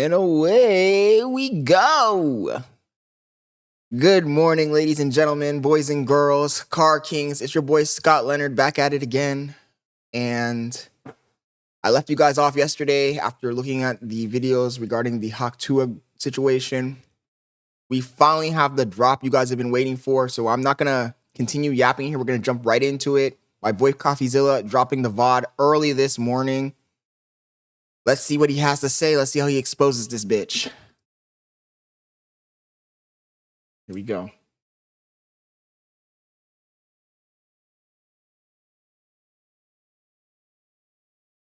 And away we go. Good morning, ladies and gentlemen, boys and girls, car kings. It's your boy Scott Leonard back at it again. And I left you guys off yesterday after looking at the videos regarding the Hawk Tuah situation. We finally have the drop you guys have been waiting for, so I'm not going to continue yapping here. We're going to jump right into it. My boy Coffeezilla dropping the VOD early this morning. Let's see what he has to say. Let's see how he exposes this bitch. Here we go.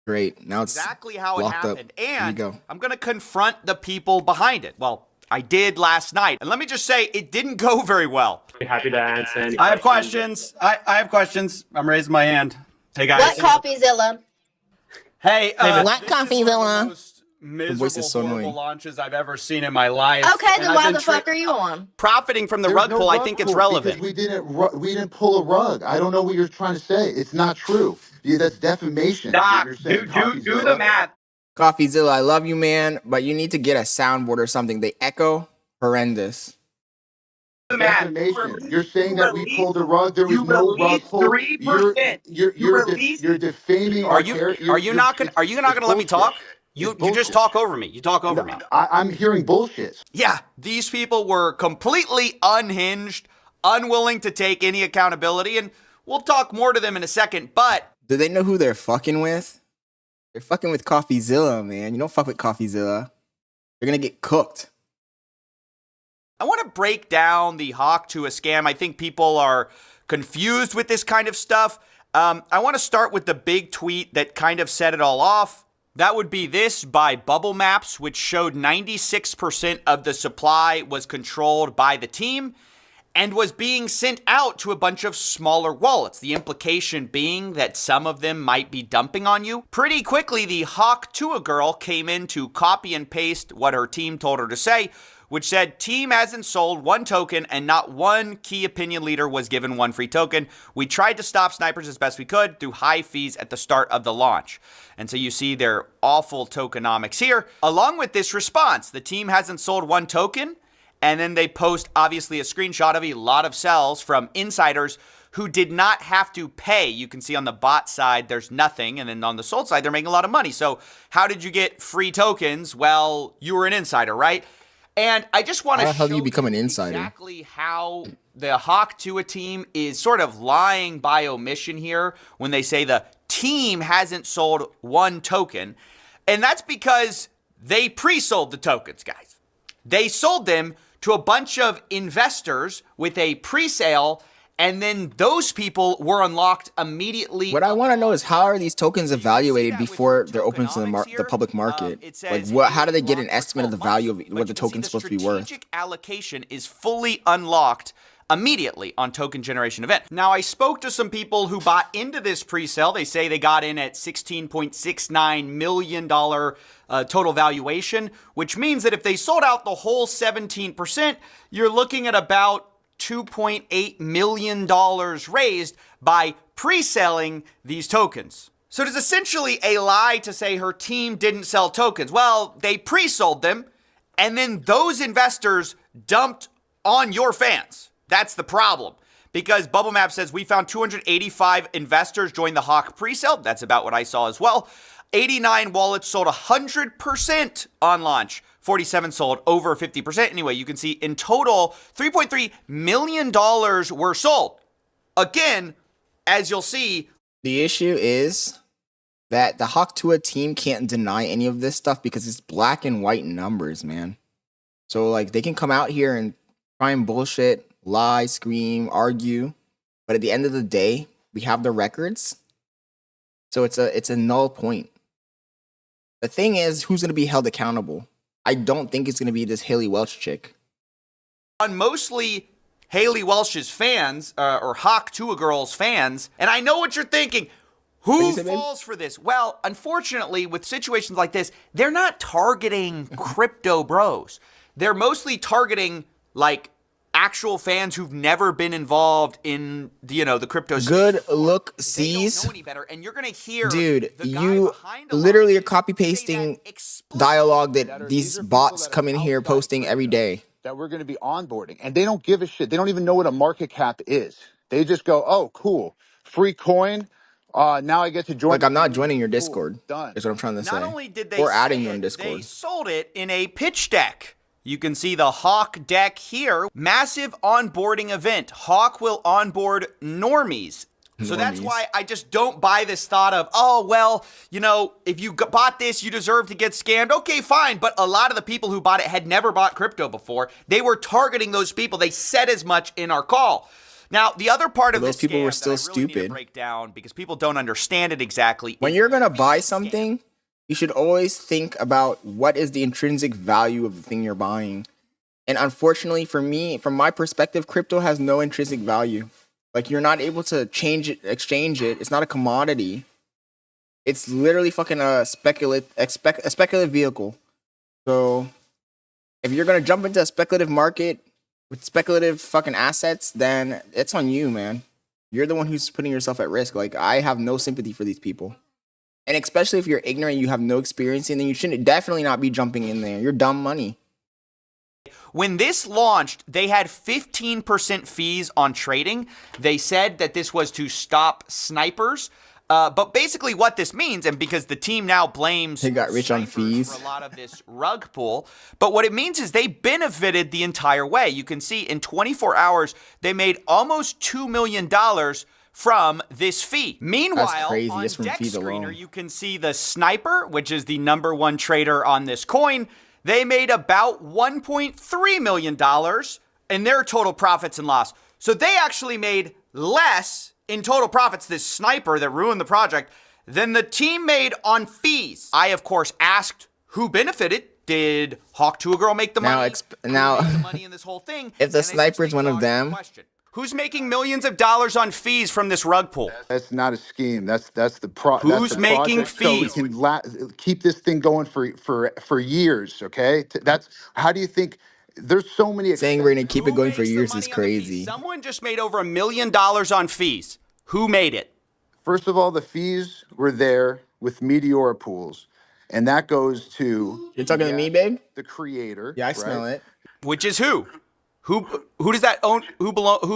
Great. Now it's exactly how it locked happened. Up. Here we go. I'm going to confront the people behind it. Well, I did last night. And let me just say, it didn't go very well. Happy to answer any I have questions. I have questions. I'm raising my hand. Hey, guys. What Coffeezilla? Hey, what Coffeezilla? Miserable, voice is so horrible annoying. launches I've ever seen in my life. Okay, then why the fuck are you on? Profiting from the rug pull, I think it's relevant. We didn't pull a rug. I don't know what you're trying to say. It's not true. Yeah, that's defamation. Doc, You're saying do the math. Coffeezilla, I love you, man, but you need to get a soundboard or something. They echo horrendous. Defamation. You're saying that we pulled a rug. There was no rug pull. 3%. You're defaming our character. Are you not gonna let me talk? You just talk over me. You talk over me. I'm hearing bullshit. Yeah, these people were completely unhinged, unwilling to take any accountability, and we'll talk more to them in a second, but... Do they know who they're fucking with? They're fucking with Coffeezilla, man. You don't fuck with Coffeezilla. They're gonna get cooked. I want to break down the Hawk Tuah scam. I think people are confused with this kind of stuff. I want to start with the big tweet that kind of set it all off. That would be this by Bubble Maps, which showed 96% of the supply was controlled by the team and was being sent out to a bunch of smaller wallets. The implication being that some of them might be dumping on you. Pretty quickly, the Hawk Tuah girl came in to copy and paste what her team told her to say, which said, team hasn't sold one token and not one key opinion leader was given one free token. We tried to stop snipers as best we could through high fees at the start of the launch. And so you see their awful tokenomics here. Along with this response, the team hasn't sold one token. And then they post, obviously, a screenshot of a lot of sells from insiders who did not have to pay. You can see on the bot side, there's nothing. And then on the sold side, they're making a lot of money. So how did you get free tokens? Well, you were an insider, right? And I just want to show you become an insider. Exactly how the Hawk Tuah team is sort of lying by omission here when they say the team hasn't sold one token. And that's because they pre-sold the tokens, guys. They sold them to a bunch of investors with a pre-sale, and then those people were unlocked immediately. What I want to know is how are these tokens evaluated before they're open to the public market? How do they get an estimate of the value of what the token's supposed to be worth? Strategic allocation is fully unlocked immediately on token generation event. Now, I spoke to some people who bought into this pre-sale. They say they got in at $16.69 million total valuation, which means that if they sold out the whole 17%, you're looking at about $2.8 million raised by pre-selling these tokens. So it is essentially a lie to say her team didn't sell tokens. Well, they pre-sold them, and then those investors dumped on your fans. That's the problem. Because Bubble Map says we found 285 investors join the Hawk pre-sale. That's about what I saw as well. 89 wallets sold 100% on launch. 47 sold over 50%. Anyway, you can see in total, $3.3 million were sold. Again, as you'll see. The issue is that the Hawk Tuah team can't deny any of this stuff because it's black and white numbers, man. So, like, they can come out here and try and bullshit, lie, scream, argue. But at the end of the day, we have the records. So it's a null point. The thing is, who's going to be held accountable? I don't think it's going to be this Haley Welch chick. On mostly Haley Welch's fans, or Hawk Tuah girls fans, and I know what you're thinking. Who falls for this? Well, unfortunately, with situations like this, they're not targeting crypto bros. They're mostly targeting, like, actual fans who've never been involved in the crypto space. Good look They don't sees. know any better, and you're gonna hear Dude, the guy you behind the literally are line copy say that pasting explicitly. dialogue That that are- these are people bots that are come in here outside posting every crypto day. that we're going to be onboarding, and they don't give a shit. They don't even know what a market cap is. They just go, "Oh, cool, free coin. Now I get to join." Like, the I'm not community. joining your Cool, Discord. done. Is what I'm trying to say. Not only did they or say adding you in it, they Discord. sold it in a pitch deck. You can see the Hawk deck here. Massive onboarding event. Hawk will onboard normies. So that's Normies. why I just don't buy this thought of, oh, well, if you bought this, you deserve to get scammed. Okay, fine. But a lot of the people who bought it had never bought crypto before. They were targeting those people. They said as much in our call. Now, the other part of Those this people scam were still that I really need to stupid. break down because people don't understand it exactly. When is you're gonna the buy scam. something, you should always think about what is the intrinsic value of the thing you're buying. And unfortunately for me, from my perspective, crypto has no intrinsic value. Like, you're not able to change it, exchange it. It's not a commodity. It's literally fucking a speculative vehicle. So if you're gonna jump into a speculative market with speculative fucking assets, then it's on you, man. You're the one who's putting yourself at risk. Like, I have no sympathy for these people. And especially if you're ignorant, you have no experience, and then you shouldn't definitely not be jumping in there. You're dumb money. When this launched, they had 15% fees on trading. They said that this was to stop snipers. But basically what this means, and because the team now blames They got rich on snipers fees. for a lot of this rug pull, but what it means is they benefited the entire way. You can see in 24 hours, they made almost $2 million from this fee. Meanwhile, crazy, on just from Deck fees Screener, alone. you can see the sniper, which is the #1 trader on this coin. They made about $1.3 million in their total profits and loss. So they actually made less in total profits, this sniper that ruined the project, than the team made on fees. I, of course, asked who benefited. Did Hawk Tuah Girl make the Now money? exp- now- Who made the money in this whole thing? If the And they sniper's essentially one of dodged the them- question. Who's making millions of dollars on fees from this rug pull? That's not a scheme. That's the Who's that's the making project, so we fees? can keep this thing going for years. Okay, that's how do you think? There's so many. Saying we're gonna keep Who it going for makes the years money is on the fees? crazy. Someone just made over $1 million on fees. Who made it? First of all, the fees were there with Meteora pools, and that goes to You're talking to me, babe? the creator. Yeah, I right? smell it. Which is who? Who does that own? Who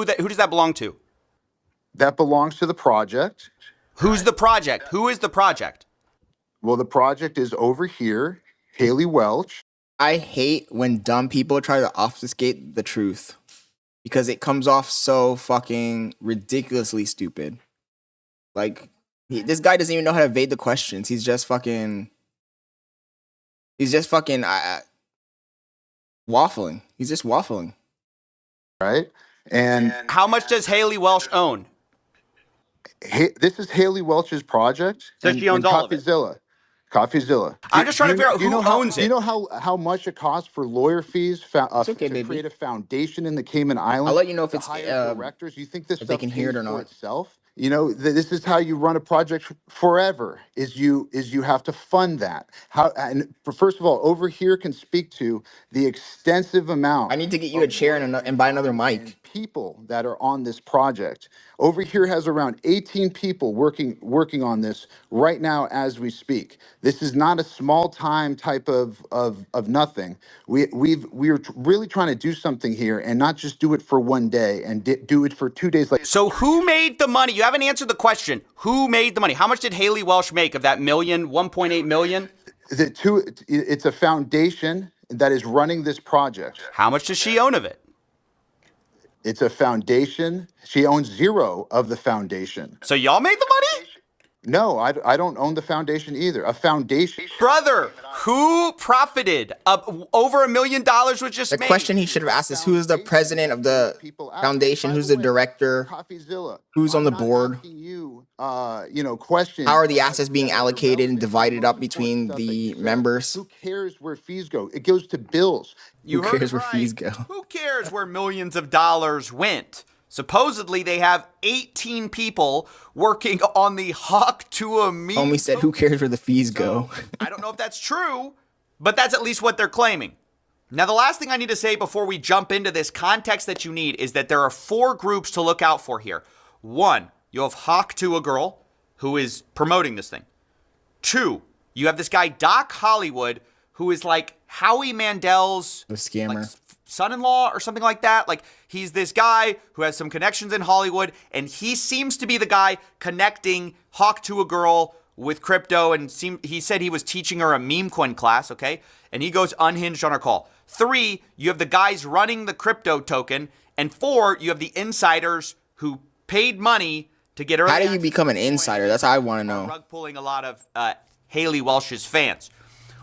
does that belong to? That belongs to the project. Who's the project? Who is the project? Well, the project is over here. Haley Welch. I hate when dumb people try to obfuscate the truth because it comes off so fucking ridiculously stupid. Like, this guy doesn't even know how to evade the questions. He's just fucking waffling. He's just waffling. Right? And How much does Haley Welsh own? this is Haley Welch's project. So she owns all of it. Coffeezilla. I'm just trying to figure out Do you who know how- owns Do you it. know how much it costs for lawyer fees okay, to baby. create a foundation in the Cayman Islands? I'll let you know if to it's, hire directors. You think this if they stuff can hear it pays or for not. itself? This is how you run a project forever. Is you have to fund that. First of all, over here can speak to the extensive amount. I need to get you a chair and buy another mic. and people that are on this project. Over here has around 18 people working on this right now as we speak. This is not a small time type of nothing. We're really trying to do something here and not just do it for one day and do it for 2 days. So who made the money? You haven't answered the question. Who made the money? How much did Haley Welsh make of that million, 1.8 million? It's a foundation that is running this project. How much does she own of it? It's a foundation. She owns zero of the foundation. So y'all made the money? No, I don't own the foundation either. A foundation. Brother, who profited? Over $1 million was just The made. question he should have asked is, who is the president of the foundation? Who's the director? Coffeezilla. Who's on the I'm not board? asking you, questions. How are the assets being that are allocated and relevant. divided up Most between important stuff that the you said. members? Who cares where fees go? It goes to bills. You Who heard cares it where right. fees go? Who cares where millions of dollars went? Supposedly, they have 18 people working on the Hawk Tuah meme. Homie said, who cares where the fees go? I don't know if that's true, but that's at least what they're claiming. Now, the last thing I need to say before we jump into this context that you need is that there are 4 groups to look out for here. 1, you have Hawk Tuah girl, who is promoting this thing. 2, you have this guy, Doc Hollywood, who is like Howie Mandel's The scammer. like, son-in-law or something like that. Like, he's this guy who has some connections in Hollywood, and he seems to be the guy connecting Hawk Tuah girl with crypto, and he said he was teaching her a meme coin class, okay? And he goes unhinged on her call. 3, you have the guys running the crypto token. And 4, you have the insiders who paid money to get early. How do you become an insider? That's what I want to know. Rug pulling a lot of Haley Welsh's fans.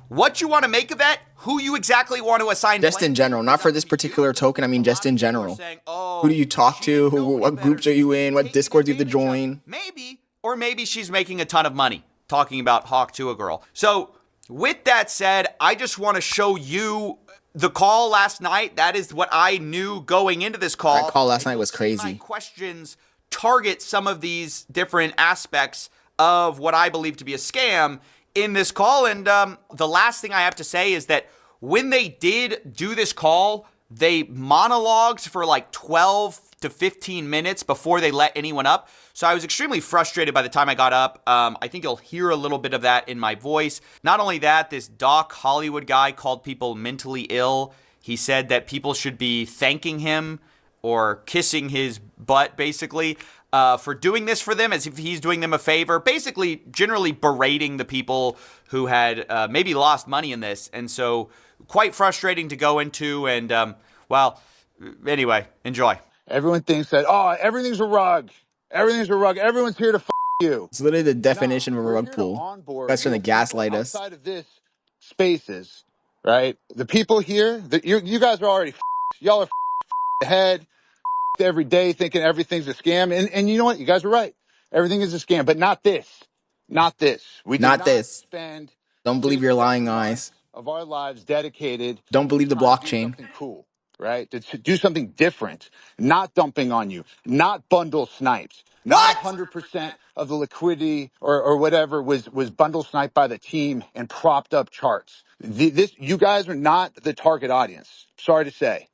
What you want to make of that? Who you exactly want to assign? Just in general, not for this particular token. I mean, just in general. Oh, Who do you talk to? What groups are you in? What discords you have to join? Maybe, or maybe she's making a ton of money talking about Hawk Tuah girl. So with that said, I just want to show you the call last night. That is what I knew going into this call. That call last night was My crazy. questions target some of these different aspects of what I believe to be a scam in this call. And the last thing I have to say is that when they did do this call, they monologued for like 12 to 15 minutes before they let anyone up. So I was extremely frustrated by the time I got up. I think you'll hear a little bit of that in my voice. Not only that, this Doc Hollywood guy called people mentally ill. He said that people should be thanking him or kissing his butt, basically, for doing this for them, as if he's doing them a favor. Basically, generally berating the people who had maybe lost money in this. And so quite frustrating to go into. And, well, anyway, enjoy. Everyone thinks that, oh, everything's a rug. Everything's a rug. Everyone's here to you. It's literally the definition of a we're rug here to pull. onboard That's trying to real people gaslight us. outside of this spaces, right? The people here, you guys are already y'all are ahead every day thinking everything's a scam. And you know what? You guys are right. Everything is a scam, but not this. Not this. We did Not not this. spend Don't believe your 6 lying months eyes. of our lives dedicated. Don't believe the to trying to do blockchain. something cool, right? To do something different, not dumping on you, not bundle snipes. Not 100% of the liquidity or whatever was bundle sniped by the team and propped up charts. You guys are not the target audience. Sorry to say,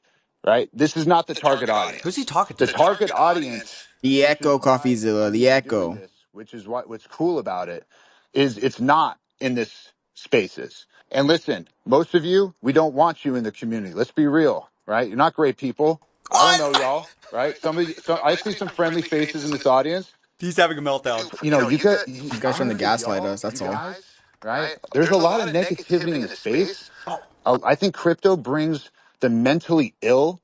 right? This is not the target audience. Who's he talking to? The target audience. The Echo, Coffeezilla, the Echo. Which is what's cool about it is it's not in this spaces. And listen, most of you, we don't want you in the community. Let's be real, right? You're not great people. I don't know y'all, right? I see some friendly faces in this audience. He's having a meltdown. You guys trying to gaslight us, that's all. Right? There's a lot of negativity in the space. I think crypto brings the mentally ill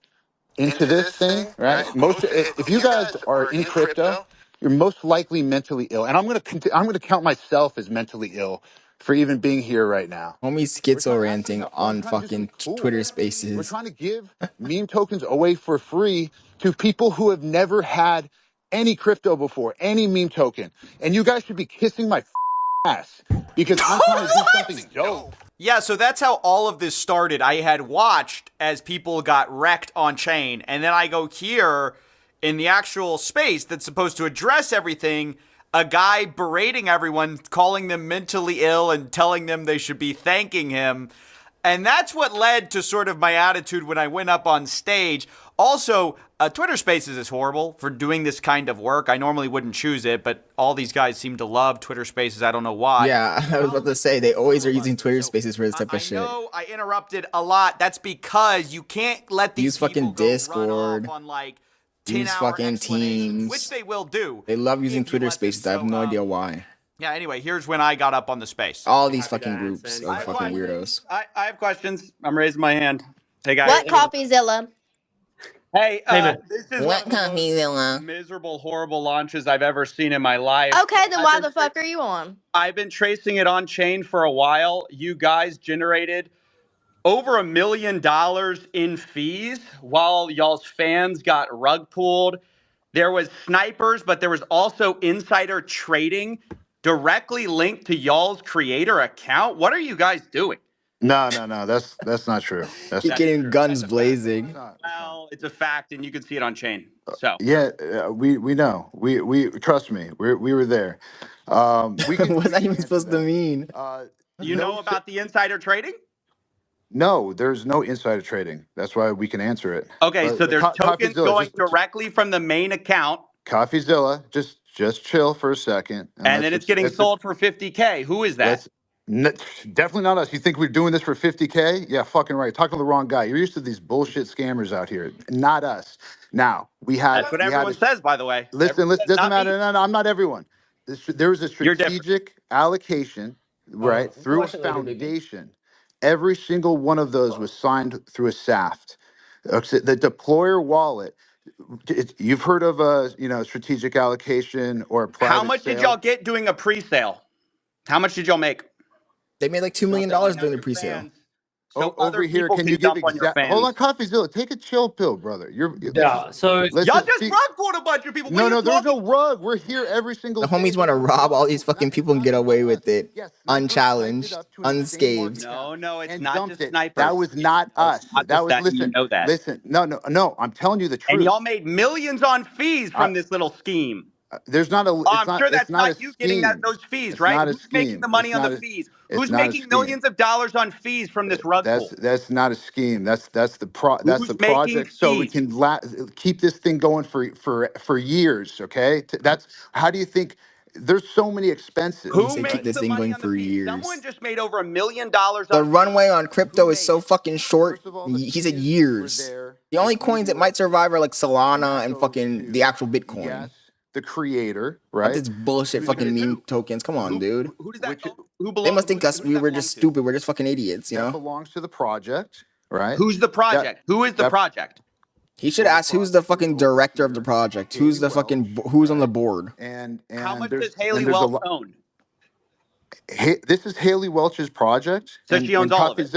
into this thing, right? If you guys are in crypto, you're most likely mentally ill. And I'm going to count myself as mentally ill for even being here right now. Homie schizo ranting on fucking Twitter We're Spaces. trying to give meme tokens away for free to people who have never had any crypto before, any meme token. And you guys should be kissing my ass because I'm trying to do something dope. Yeah, so that's how all of this started. I had watched as people got wrecked on chain, and then I go here in the actual space that's supposed to address everything, a guy berating everyone, calling them mentally ill and telling them they should be thanking him. And that's what led to sort of my attitude when I went up on stage. Also, Twitter Spaces is horrible for doing this kind of work. I normally wouldn't choose it, but all these guys seem to love Twitter Spaces. I don't know why. Yeah, I was about to say, they always are using Twitter Spaces for this type of shit. I know I interrupted a lot. That's because you can't let these Use people fucking go Discord. run off on like 10-hour Use fucking explanations, Teams. which they will do. They love using if you Twitter let them. Spaces. I have no idea why. Yeah, anyway, here's when I got up on the space. All these fucking groups of fucking weirdos. I have questions. I'm raising my hand. Hey, guys. What Coffeezilla? Hey, this is What one of the most miserable, horrible launches I've ever seen in my life. Okay, then why the fuck are you on? I've been tracing it on chain for a while. You guys generated over $1 million in fees while y'all's fans got rug pulled. There was snipers, but there was also insider trading directly linked to y'all's creator account. What are you guys doing? No, that's not true. That's Keep getting guns blazing. Well, it's a fact, and you can see it on chain. So yeah, we know. We trust me. We were there. What's that even supposed to mean? you know about the insider trading? No, there's no insider trading. That's why we can answer it. Okay, so there's tokens Coffeezilla, going directly from the main account, Coffeezilla, just chill for a second, and then it's getting sold for 50K. Who is that? Definitely not us. You think we're doing this for 50K? Yeah, fucking right. Talking to the wrong guy. You're used to these bullshit scammers out here. Not us. Now That's what everyone says, by the way. Listen, Everyone says, doesn't "Not me." matter. No, I'm not everyone. There was a You're different. strategic allocation, right, through a foundation. Every single one of those was signed through a SAFT. The deployer wallet. You've heard of a strategic allocation or a private How much did y'all get doing a pre-sale? How much did y'all make? They made like $2 million during the pre-sale. So over here, can you give hold on, Coffeezilla, take a chill pill, brother. Y'all just rug pulled a bunch of people. No, there's no rug. We're here every single The homies want to rob all these fucking people and get away with it, unchallenged, unscathed. No, it's not just snipers. That was not us. That was listen. You know that. Listen, no. I'm telling you the truth. And y'all made millions on fees from this little scheme. There's not a. I'm sure that's not you getting those fees, right? Who's making the money on the fees? Who's making millions of dollars on fees from this rug pull? That's not a scheme. That's the project. So we can keep this thing going for years. Okay. That's how do you think? There's so many expenses. Who Keep makes this the thing money going on the for fees? years. Someone just made over $1 million. The runway on crypto is so fucking short. He said years. The only coins that might survive are like Solana and fucking the actual Bitcoin. Yes, the creator, right? That's bullshit fucking meme tokens. Come on, dude. Who does that? Who They must think us. We were just stupid. We're just fucking idiots, you know. That belongs to the project, right? Who's the project? Who is the project? He should ask who's the fucking director of the project. Who's the fucking who's on the board? And how much does Haley Welch own? This is Haley Welch's project. So she owns all of it.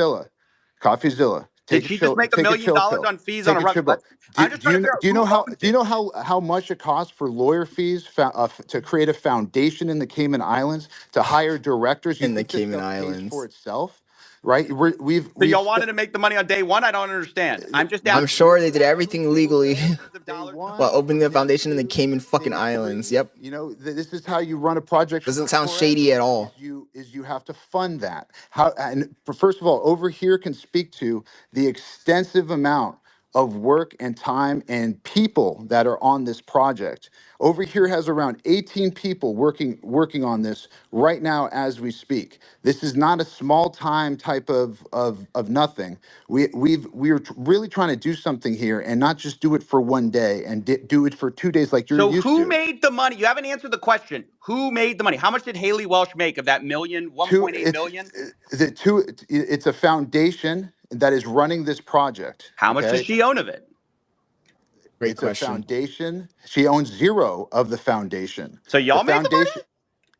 Coffeezilla. Did she just make $1 million on fees on a rug pull? Do you know how much it costs for lawyer fees to create a foundation in the Cayman Islands, to hire directors in the Cayman Islands for itself, right? So y'all wanted to make the money on day one? I don't understand. I'm just asking. I'm sure they did everything legally while opening the foundation in the Cayman fucking Islands. Yep. You know, this is how you run a project. Doesn't sound shady at all. You have to fund that. First of all, over here can speak to the extensive amount of work and time and people that are on this project. Over here has around 18 people working on this right now as we speak. This is not a small time type of nothing. We're really trying to do something here and not just do it for one day and do it for 2 days like you're used to. So who made the money? You haven't answered the question. Who made the money? How much did Haley Welch make of that million, 1.8 million? It's a foundation that is running this project. How much does she own of it? Great question. A foundation. She owns zero of the foundation. So y'all made the money?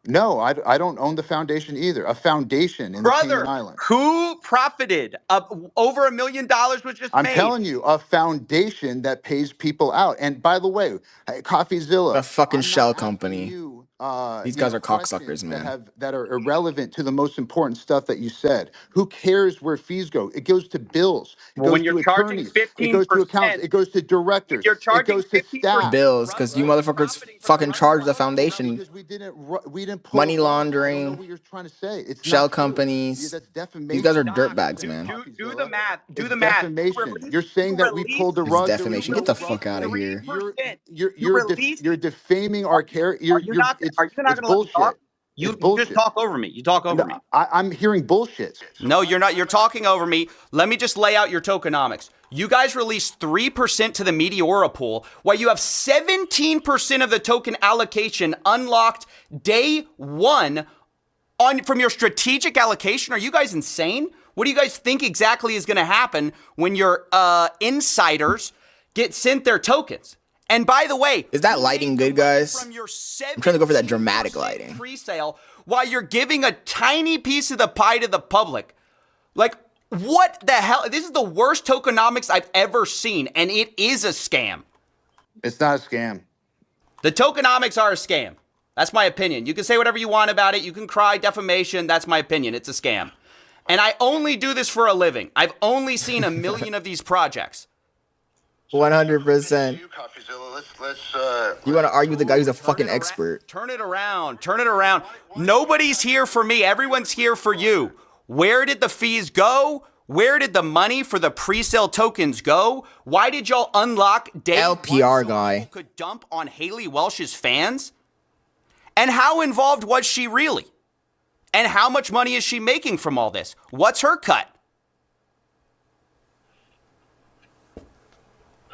No, I don't own the foundation either. A foundation in the Cayman Islands. Who profited? Over $1 million was just made. I'm telling you, a foundation that pays people out. And by the way, Coffeezilla, a fucking shell company. These guys are cocksuckers, man. That are irrelevant to the most important stuff that you said. Who cares where fees go? It goes to bills. It goes when you're to charging attorneys. 15%, it goes to accounts. It goes to directors. You're charging it goes to staff. Bills, because you motherfuckers fucking charge the foundation. Because we didn't pull money I don't know laundering. what you're trying to say. It's shell not true. companies. That's defamation. These guys are dirtbags, man. Do the math. Do the math. math. Defamation. You're saying that we pulled the rug. It's defamation. Get the fuck out of here. You're defaming our character. Are you not going to let me talk? You just talk over me. You talk over me. I'm hearing bullshit. No, you're not. You're talking over me. Let me just lay out your tokenomics. You guys released 3% to the Meteora pool, while you have 17% of the token allocation unlocked day one from your strategic allocation. Are you guys insane? What do you guys think exactly is going to happen when your insiders get sent their tokens? And by the way, is that lighting good, guys? I'm trying to go for that dramatic lighting. Pre-sale, while you're giving a tiny piece of the pie to the public. Like, what the hell? This is the worst tokenomics I've ever seen, and it is a scam. It's not a scam. The tokenomics are a scam. That's my opinion. You can say whatever you want about it. You can cry defamation. That's my opinion. It's a scam. And I only do this for a living. I've only seen 1 million of these projects. 100%. You want to argue with the guy who's a fucking expert? Turn it around. Turn it around. Nobody's here for me. Everyone's here for you. Where did the fees go? Where did the money for the pre-sale tokens go? Why did y'all unlock day LPR one so guy. people could dump on Haley Welsh's fans? And how involved was she really? And how much money is she making from all this? What's her cut?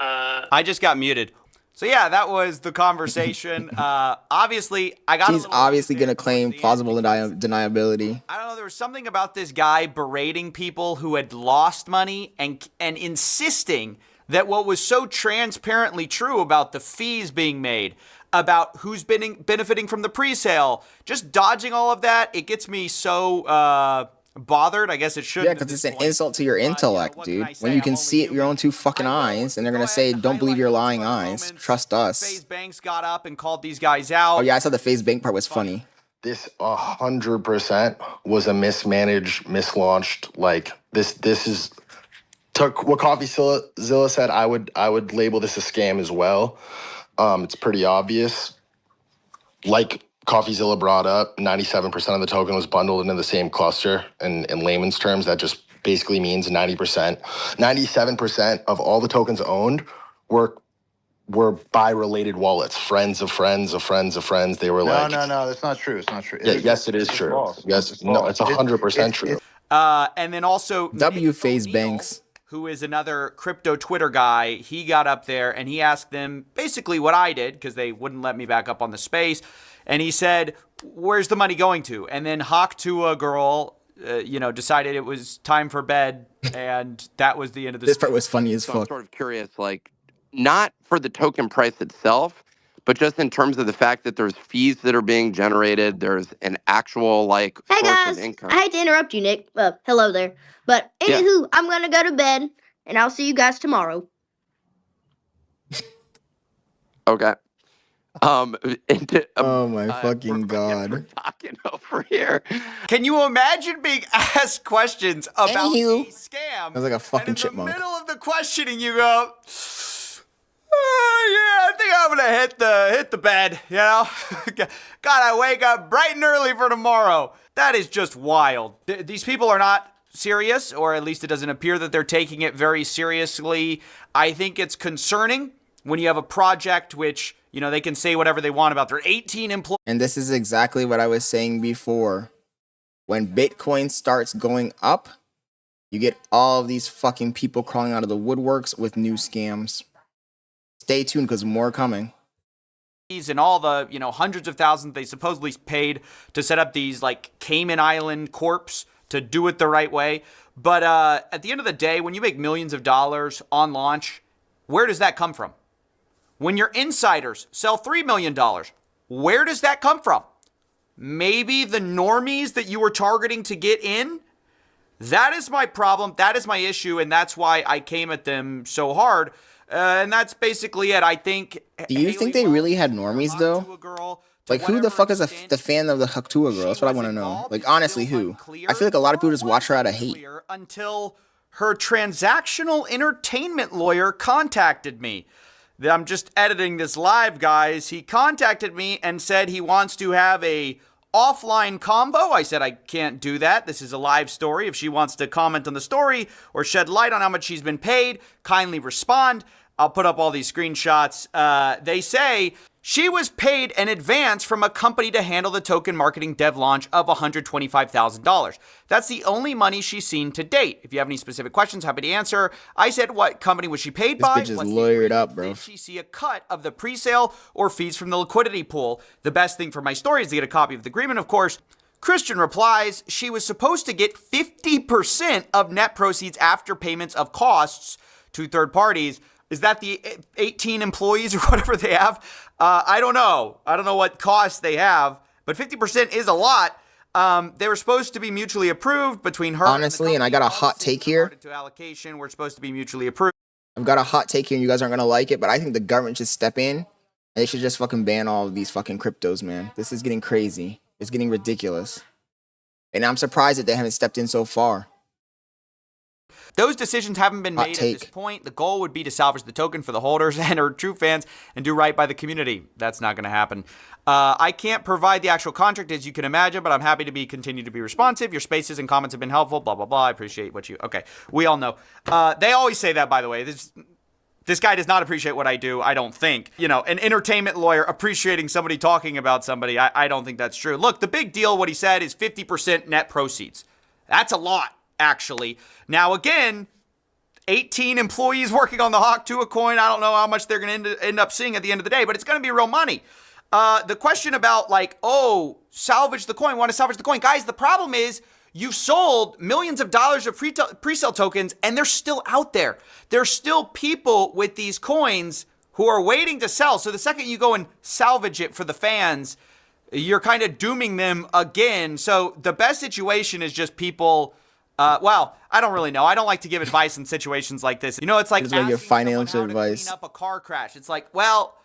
I just got muted. So yeah, that was the conversation. Obviously, I got. She's obviously gonna claim plausible deniability. I don't know. There was something about this guy berating people who had lost money and insisting that what was so transparently true about the fees being made, about who's benefiting from the pre-sale, just dodging all of that. It gets me so bothered. I guess it should. Yeah, because it's an insult to your intellect, dude. When you can see it with your own two fucking eyes, and they're gonna say, "Don't believe your lying eyes. Trust us." FaZe Banks got up and called these guys out. Oh yeah, I saw the FaZe Bank part was funny. This 100% was a mismanaged, mislaunched. Like this is took what Coffeezilla said. I would label this a scam as well. It's pretty obvious. Like Coffeezilla brought up, 97% of the token was bundled into the same cluster. And in layman's terms, that just basically means 90%. 97% of all the tokens owned were by related wallets, friends of friends of friends of friends. They were No, that's not true. It's not true. Yeah, yes, it is true. False. Yes, no, it's 100% true. And then also W Nick FaZe O'Neil, Banks, who is another crypto Twitter guy, he got up there and he asked them basically what I did because they wouldn't let me back up on the space. And he said, "Where's the money going to?" And then Hawk Tuah girl, decided it was time for bed, and that was the end of the. this part was funny as So I'm fuck. sort of curious, like, not for the token price itself, but just in terms of the fact that there's fees that are being generated, there's an actual, like, Hey source guys, of income. I hate to interrupt you, Nick. Hello there. But Yeah. anywho, I'm gonna go to bed, and I'll see you guys tomorrow. Okay. Oh my fucking we're god. talking over here. Can you imagine being asked questions about Anywho. a scam? That was like a fucking and in chipmunk. the middle of the questioning, you go, "Oh, yeah, I think I'm gonna hit the bed. You know, gotta wake up bright and early for tomorrow." That is just wild. These people are not serious, or at least it doesn't appear that they're taking it very seriously. I think it's concerning when you have a project which, they can say whatever they want about their 18 employees. And this is exactly what I was saying before. When Bitcoin starts going up, you get all of these fucking people crawling out of the woodworks with new scams. Stay tuned because more coming. And all the, hundreds of thousands they supposedly paid to set up these like Cayman Island corps to do it the right way. But at the end of the day, when you make millions of dollars on launch, where does that come from? When your insiders sell $3 million, where does that come from? Maybe the normies that you were targeting to get in? That is my problem. That is my issue. And that's why I came at them so hard. And that's basically it. I think. Do you think they really had normies though? Like who the fuck is the fan of the Hawk Tuah girl? That's what I want to know. Like honestly, who? I feel like a lot of people just watch her out of hate. Until her transactional entertainment lawyer contacted me. I'm just editing this live, guys. He contacted me and said he wants to have a offline convo. I said I can't do that. This is a live story. If she wants to comment on the story or shed light on how much she's been paid, kindly respond. I'll put up all these screenshots. They say she was paid in advance from a company to handle the token marketing dev launch of $125,000. That's the only money she's seen to date. If you have any specific questions, happy to answer. I said, what company was she paid by? This bitch is lawyered up, bro. Did she see a cut of the pre-sale or fees from the liquidity pool? The best thing for my story is to get a copy of the agreement, of course. Christian replies, she was supposed to get 50% of net proceeds after payments of costs to third parties. Is that the 18 employees or whatever they have? I don't know. I don't know what costs they have, but 50% is a lot. They were supposed to be mutually approved between her honestly, and I got a hot take here. To allocation, we're supposed to be mutually approved. I've got a hot take here, and you guys aren't gonna like it, but I think the government should step in, and they should just fucking ban all of these fucking cryptos, man. This is getting crazy. It's getting ridiculous, and I'm surprised that they haven't stepped in so far. Those decisions haven't been Hot made at take. this point. The goal would be to salvage the token for the holders and our true fans and do right by the community. That's not going to happen. I can't provide the actual contract, as you can imagine, but I'm happy to continue to be responsive. Your spaces and comments have been helpful, blah, blah, blah. I appreciate what you... Okay, we all know. They always say that, by the way. This guy does not appreciate what I do, I don't think. You know, an entertainment lawyer appreciating somebody talking about somebody, I don't think that's true. Look, the big deal, what he said, is 50% net proceeds. That's a lot, actually. Now, again, 18 employees working on the Hawk Tuah coin. I don't know how much they're going to end up seeing at the end of the day, but it's going to be real money. The question about, like, oh, salvage the coin, want to salvage the coin. Guys, the problem is you've sold millions of dollars of pre-sale tokens, and they're still out there. There's still people with these coins who are waiting to sell. So the second you go and salvage it for the fans, you're kind of dooming them again. So the best situation is just people... well, I don't really know. I don't like to give advice in situations like this. You know, it's like This is like your asking someone financial how to advice. clean up a car crash. It's like, well,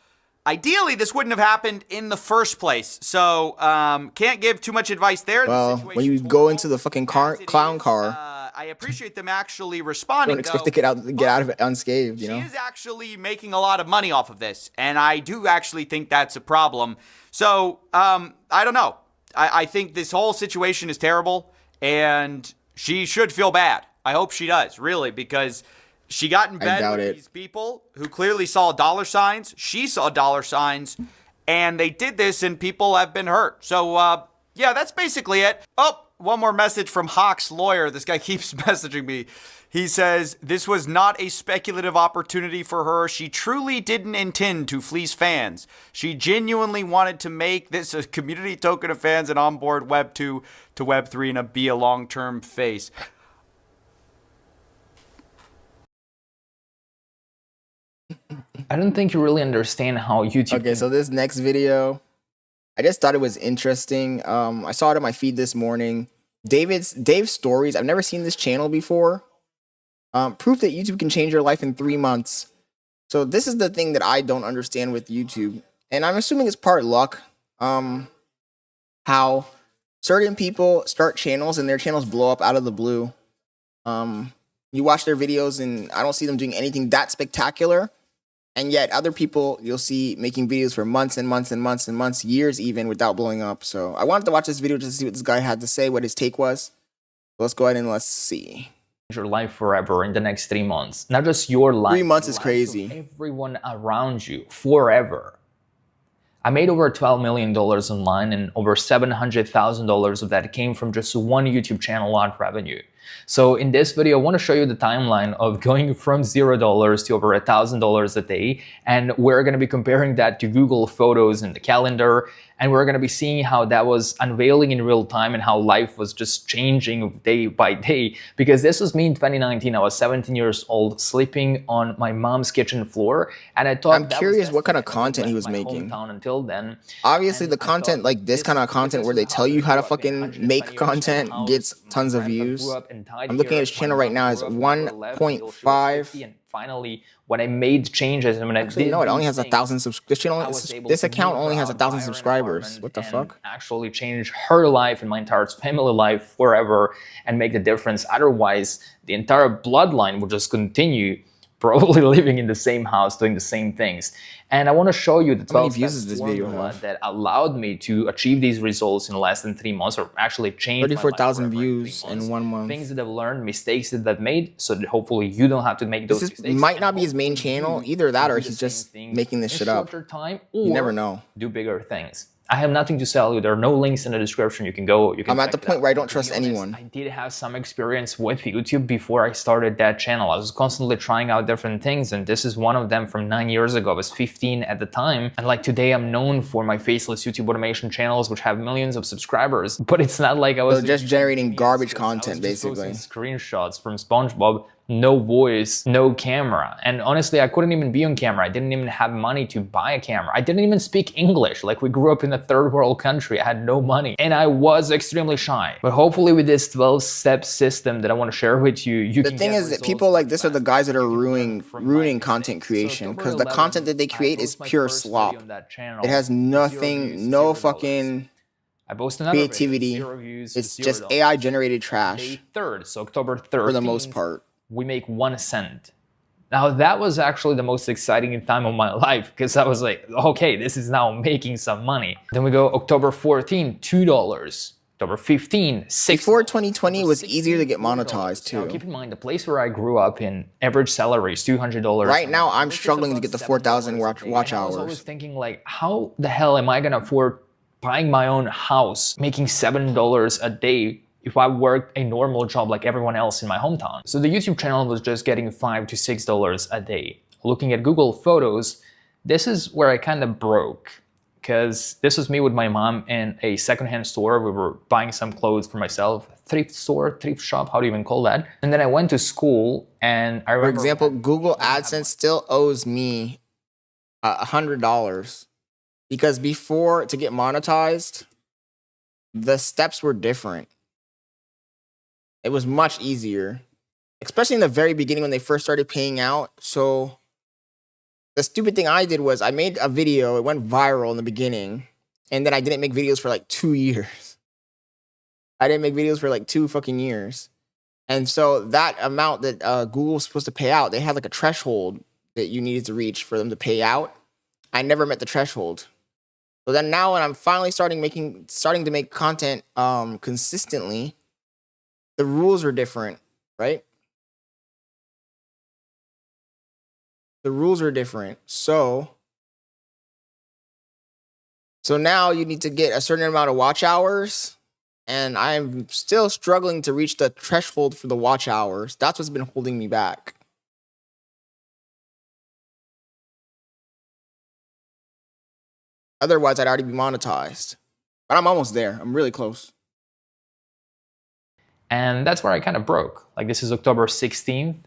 ideally, this wouldn't have happened in the first place. So, can't give too much advice there. Well, when you go into the fucking clown car, I appreciate them actually you responding. don't expect to get out of it unscathed, you know? She is actually making a lot of money off of this, and I do actually think that's a problem. So, I don't know. I think this whole situation is terrible, and she should feel bad. I hope she does, really, because she got in bed with these people who clearly saw dollar signs. She saw dollar signs, and they did this, and people have been hurt. So, yeah, that's basically it. Oh, one more message from Hawk's lawyer. This guy keeps messaging me. He says, this was not a speculative opportunity for her. She truly didn't intend to fleece fans. She genuinely wanted to make this a community token of fans and onboard Web 2 to Web 3 and be a long-term face. I don't think you really understand how YouTube... Okay, so this next video, I just thought it was interesting. I saw it on my feed this morning. Dave's stories. I've never seen this channel before. Proof that YouTube can change your life in 3 months. So this is the thing that I don't understand with YouTube. And I'm assuming it's part luck. How certain people start channels and their channels blow up out of the blue. You watch their videos and I don't see them doing anything that spectacular. And yet other people you'll see making videos for months and months and months and months, years even, without blowing up. So I wanted to watch this video just to see what this guy had to say, what his take was. So let's go ahead and let's see. Your life forever in the next 3 months. Not just your life. 3 months the is lives crazy. of everyone around you forever. I made over $12 million online, and over $700,000 of that came from just one YouTube channel ad revenue. So in this video, I want to show you the timeline of going from $0 to over $1,000 a day. And we're going to be comparing that to Google Photos and the calendar. And we're going to be seeing how that was unveiling in real time and how life was just changing day by day. Because this was me in 2019. I was 17 years old, sleeping on my mom's kitchen floor. And I thought, I'm curious what kind of content he was making. Until then, obviously, the content, like this kind of content where they tell you how to fucking make content, gets tons of views. I'm looking at his channel right now, it's 1.5. And finally, when I made changes and when I did, no, it only has 1,000 this account only has 1,000 subscribers. What the fuck? Actually change her life and my entire family life forever and make the difference. Otherwise, the entire bloodline will just continue probably living in the same house, doing the same things. And I want to show you the 12 views this video formula that allowed me to achieve these results in less than 3 months, or actually change 34,000 views in 1 month. Things that I've learned, mistakes that I've made, so that hopefully you don't have to make those mistakes. Might not be his main channel, either that or he's just making this shit up. You never know. Do bigger things. I have nothing to sell you. There are no links in the description. You can go. You can. I'm at the point where I don't trust anyone. I did have some experience with YouTube before I started that channel. I was constantly trying out different things, and this is one of them from 9 years ago. I was 15 at the time, and like today, I'm known for my faceless YouTube automation channels, which have millions of subscribers. But it's not like I was just generating garbage content, basically. Screenshots from SpongeBob. No voice, no camera. And honestly, I couldn't even be on camera. I didn't even have money to buy a camera. I didn't even speak English. Like, we grew up in a third world country. I had no money. And I was extremely shy. But hopefully with this 12-step system that I want to share with you, you can get the thing is that people like this are the guys that are ruining content creation, because the content that they create is pure slop. It has nothing, no fucking creativity. It's just AI generated trash. May 3rd, so October 3rd. For the most part. we make 1 cent. Now that was actually the most exciting time of my life because I was like, okay, this is now making some money. Then we go October 14, $2. October 15, $6. Before 2020, it was 16, easier to get $4. monetized Now too. keep in mind, the place where I grew up in, average salary is $200. Right now, I'm This is struggling to about get the $7 4,000 a watch day. And I was always hours. thinking like, how the hell am I gonna afford buying my own house, making $7 a day if I worked a normal job like everyone else in my hometown? So the YouTube channel was just getting $5 to $6 a day. Looking at Google Photos, this is where I kind of broke, because this was me with my mom in a secondhand store. We were buying some clothes for myself. Thrift store, thrift shop, how do you even call that? And then I went to school and I remember— For example, Google AdSense still owes me $100 because before, to get monetized, the steps were different. It was much easier, especially in the very beginning when they first started paying out. So the stupid thing I did was I made a video, it went viral in the beginning, and then I didn't make videos for like 2 years. I didn't make videos for like 2 fucking years. And so that amount that Google was supposed to pay out, they had like a threshold that you needed to reach for them to pay out. I never met the threshold. So then now when I'm finally starting to make content consistently, the rules are different, right? The rules are different. So now you need to get a certain amount of watch hours, and I'm still struggling to reach the threshold for the watch hours. That's what's been holding me back. Otherwise, I'd already be monetized. But I'm almost there. I'm really close. And that's where I kind of broke. Like, this is October 16th.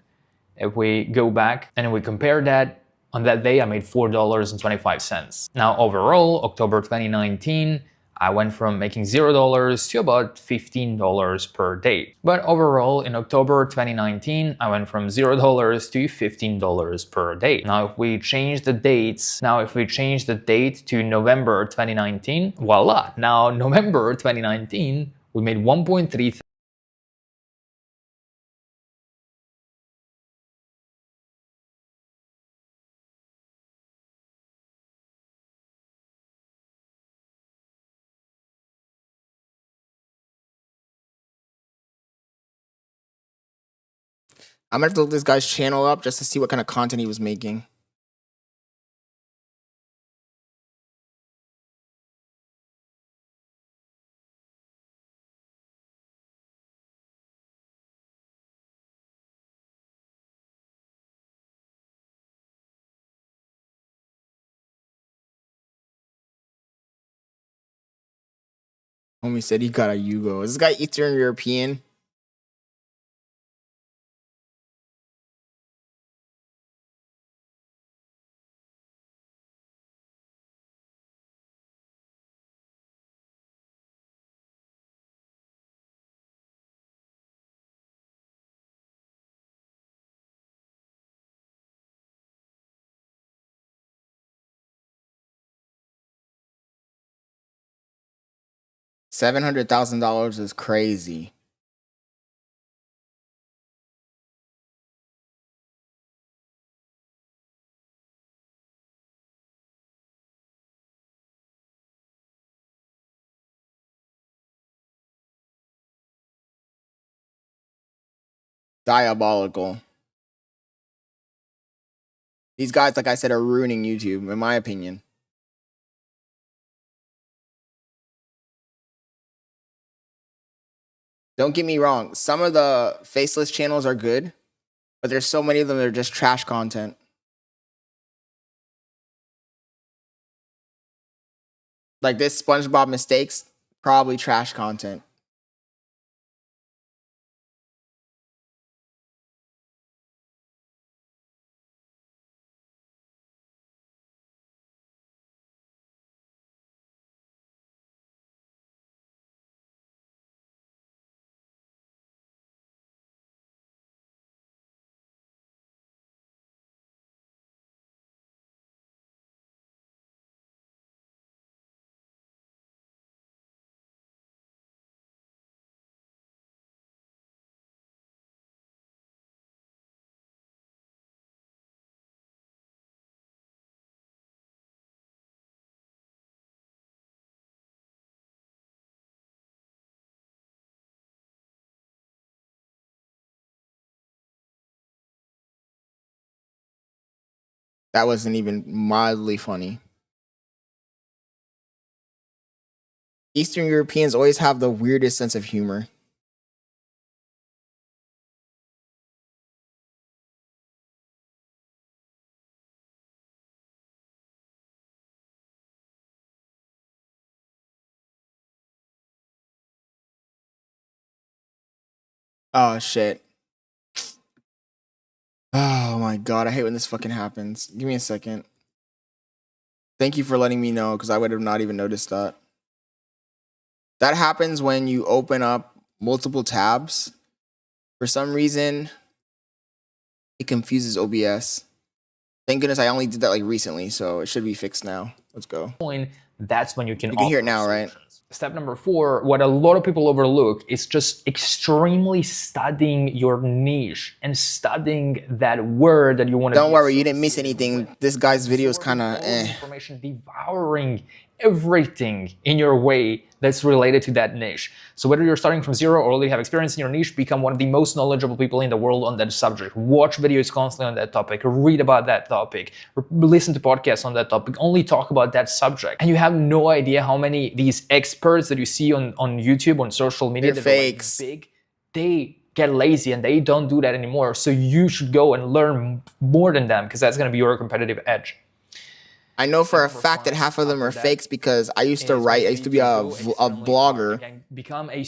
If we go back and we compare that, on that day I made $4.25. Now overall, October 2019, I went from making $0 to about $15 per day. But overall, in October 2019, I went from $0 to $15 per day. Now if we change the dates, to November 2019, voila! Now November 2019, we made 1.3. I'm gonna have to look this guy's channel up just to see what kind of content he was making. Homie said he got a Yugo. Is this guy Eastern European? $700,000 is crazy. Diabolical. These guys, like I said, are ruining YouTube, in my opinion. Don't get me wrong. Some of the faceless channels are good, but there's so many of them that are just trash content. Like this SpongeBob Mistakes, probably trash content. That wasn't even mildly funny. Eastern Europeans always have the weirdest sense of humor. Oh, shit. Oh my god, I hate when this fucking happens. Give me a second. Thank you for letting me know, because I would have not even noticed that. That happens when you open up multiple tabs. For some reason, it confuses OBS. Thank goodness I only did that like recently, so it should be fixed now. Let's go. That's when you can hear it now, right? Step number 4, what a lot of people overlook is just extremely studying your niche and studying that word that you want to. Don't worry, you didn't miss anything. This guy's video is kind of information, devouring everything in your way that's related to that niche. So whether you're starting from zero or already have experience in your niche, become one of the most knowledgeable people in the world on that subject. Watch videos constantly on that topic, read about that topic, listen to podcasts on that topic, only talk about that subject. And you have no idea how many these experts that you see on YouTube, on social media, they're that fakes. Are like big, they get lazy and they don't do that anymore. So you should go and learn more than them, because that's going to be your competitive edge. I know for a fact that half of them are fakes, because I used to write. I used to be a blogger,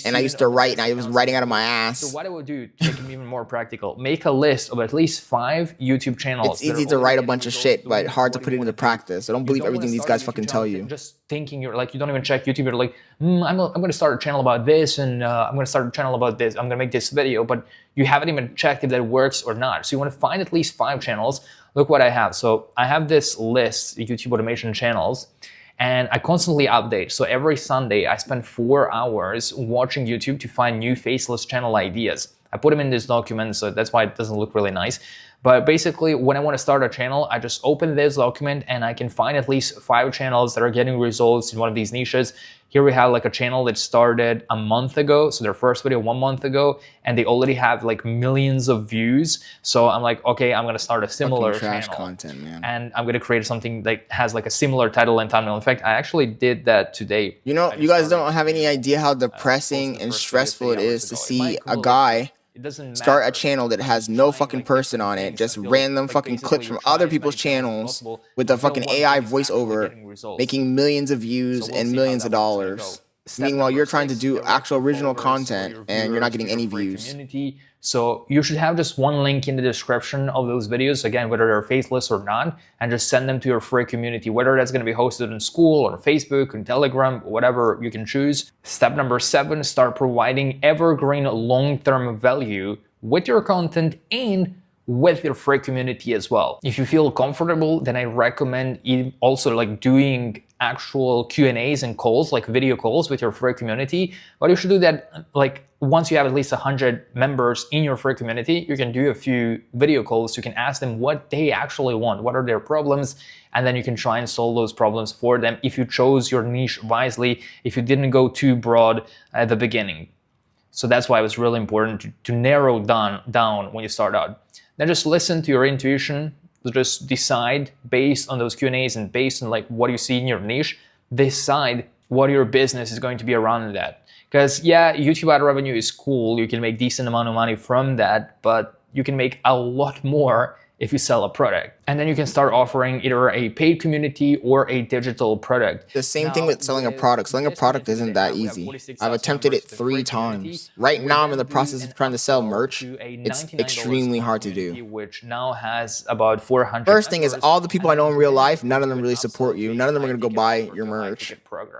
and I used to write, and I was writing out of my ass. So what I would do to make it even more practical, make a list of at least 5 YouTube channels. It's easy to write a bunch of shit, but hard to put it into practice. So don't believe everything these guys fucking tell you. Just thinking you're like, you don't even check YouTube. You're like, I'm going to start a channel about this, and I'm going to start a channel about this. I'm going to make this video, but you haven't even checked if that works or not. So you want to find at least 5 channels. Look what I have. So I have this list, YouTube automation channels, and I constantly update. So every Sunday, I spend 4 hours watching YouTube to find new faceless channel ideas. I put them in this document, so that's why it doesn't look really nice. But basically, when I want to start a channel, I just open this document and I can find at least 5 channels that are getting results in one of these niches. Here we have like a channel that started a month ago, so their first video 1 month ago, and they already have like millions of views. So I'm like, okay, I'm gonna start a similar trash channel, content, man. and I'm gonna create something that has like a similar title and thumbnail. In fact, I actually did that today. You know, you guys don't have any idea how depressing and stressful it is to see a guy start a channel that has no fucking person on it, just random fucking clips from other people's channels with a fucking AI voiceover making millions of views and millions of dollars. Meanwhile, you're trying to do actual original content and you're not getting any views. So you should have just one link in the description of those videos, again, whether they're faceless or not, and just send them to your free community, whether that's going to be hosted in school or Facebook or Telegram, whatever you can choose. Step number 7, start providing evergreen long-term value with your content and with your free community as well. If you feel comfortable, then I recommend also like doing actual Q&As and calls, like video calls with your free community. But you should do that like once you have at least 100 members in your free community. You can do a few video calls. You can ask them what they actually want, what are their problems, and then you can try and solve those problems for them if you chose your niche wisely, if you didn't go too broad at the beginning. So that's why it was really important to narrow down when you start out. Then just listen to your intuition. Just decide based on those Q&As and based on like what you see in your niche, decide what your business is going to be around that. Because yeah, YouTube ad revenue is cool. You can make decent amount of money from that, but you can make a lot more if you sell a product. And then you can start offering either a paid community or a digital product. The same thing with selling a product. Selling a product isn't that easy. I've attempted it 3 times. Right now I'm in the process of trying to sell merch. It's extremely hard to do. Which now has about 400. First thing is, all the people I know in real life, none of them really support you. None of them are gonna go buy your merch.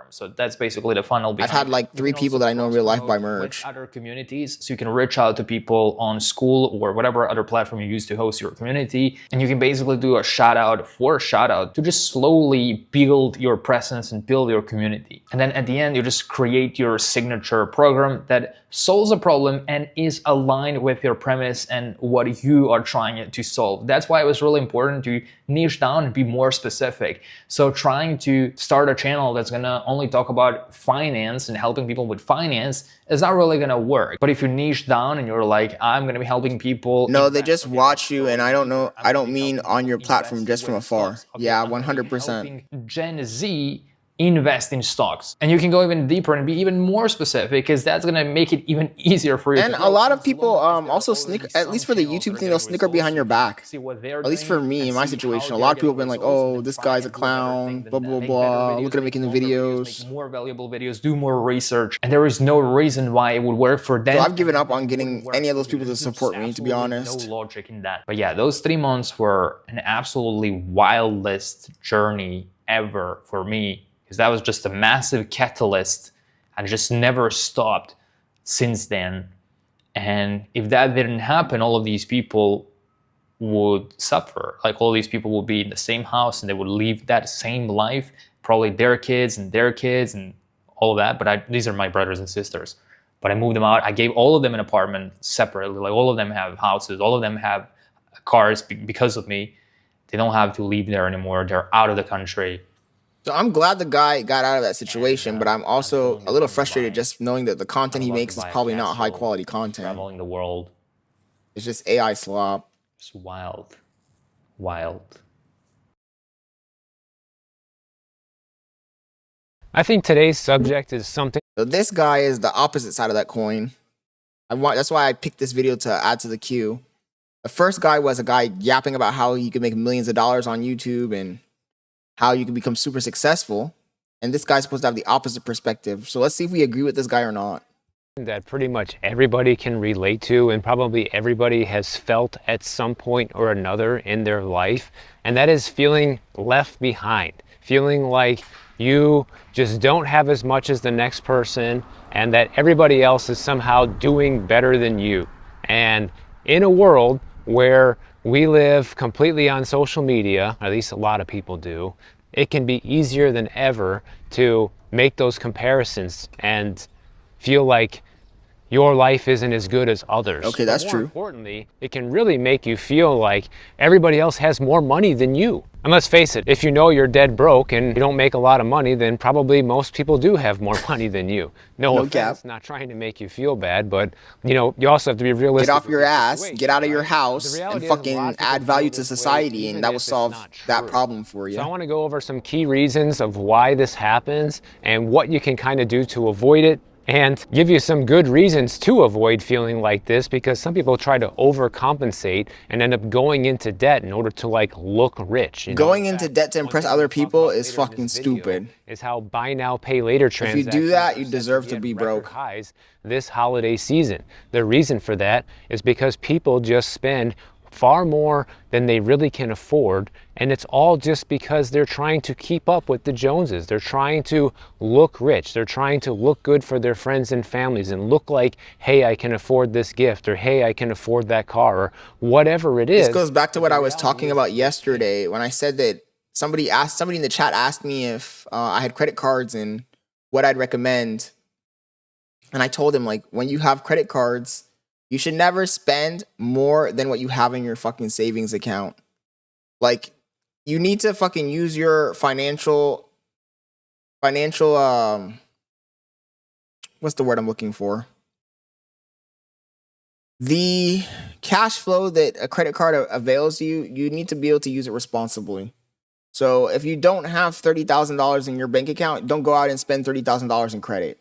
So that's basically the funnel behind. I've had like 3 people that I know in real life buy merch. Other communities, so you can reach out to people on school or whatever other platform you use to host your community, and you can basically do a shout out to just slowly build your presence and build your community. And then at the end, you just create your signature program that solves a problem and is aligned with your premise and what you are trying to solve. That's why it was really important to niche down and be more specific. So trying to start a channel that's gonna only talk about finance and helping people with finance it's not really gonna work. But if you niche down and you're like, I'm gonna be helping people. No, they just watch you, and I don't mean on your platform, just from afar. Yeah, 100%. Gen Z invest in stocks. And you can go even deeper and be even more specific, because that's gonna make it even easier for you. And a lot of people also snicker, at least for the YouTube thing, they'll snicker behind your back. At least for me, in my situation, a lot of people have been like, oh, this guy's a clown, blah, blah, blah, look at him making the videos. Make more valuable videos, do more research, and there is no reason why it would work for them. So I've given up on getting any of those people to support me, to be honest. No logic in that. But yeah, those 3 months were an absolutely wildest journey ever for me, because that was just a massive catalyst and it just never stopped since then. And if that didn't happen, all of these people would suffer. Like, all these people would be in the same house and they would live that same life, probably their kids and all of that. But these are my brothers and sisters. But I moved them out. I gave all of them an apartment separately. Like, all of them have houses. All of them have cars because of me. They don't have to live there anymore. They're out of the country. So I'm glad the guy got out of that situation, but I'm also a little frustrated just knowing that the content he makes is probably not high quality content. Traveling the world. It's just AI slop. It's wild. Wild. I think today's subject is something. So this guy is the opposite side of that coin. That's why I picked this video to add to the queue. The first guy was a guy yapping about how you could make millions of dollars on YouTube and how you can become super successful. And this guy's supposed to have the opposite perspective. So let's see if we agree with this guy or not. That pretty much everybody can relate to, and probably everybody has felt at some point or another in their life. And that is feeling left behind, feeling like you just don't have as much as the next person, and that everybody else is somehow doing better than you. And in a world where we live completely on social media, at least a lot of people do, it can be easier than ever to make those comparisons and feel like your life isn't as good as others. Okay, that's more true. Importantly, it can really make you feel like everybody else has more money than you. And let's face it, if you know you're dead broke and you don't make a lot of money, then probably most people do have more money than you. No offense, not trying to make you feel bad, but you know, you also have to be realistic. Get off your ass, get out of your house, and fucking add value to society, and that will solve that problem for you. So I want to go over some key reasons of why this happens and what you can kind of do to avoid it, and give you some good reasons to avoid feeling like this, because some people try to overcompensate and end up going into debt in order to like look rich. Going into debt to impress other people is fucking stupid. Is how buy now, pay later transactions. If you do that, you deserve to be broke. Highs this holiday season. The reason for that is because people just spend far more than they really can afford, and it's all just because they're trying to keep up with the Joneses. They're trying to look rich. They're trying to look good for their friends and families and look like, hey, I can afford this gift, or hey, I can afford that car, or whatever it is. This goes back to what I was talking about yesterday when I said that somebody in the chat asked me if I had credit cards and what I'd recommend. And I told him, like, when you have credit cards, you should never spend more than what you have in your fucking savings account. Like, you need to fucking use your financial, what's the word I'm looking for? The cash flow that a credit card avails you, you need to be able to use it responsibly. So if you don't have $30,000 in your bank account, don't go out and spend $30,000 in credit.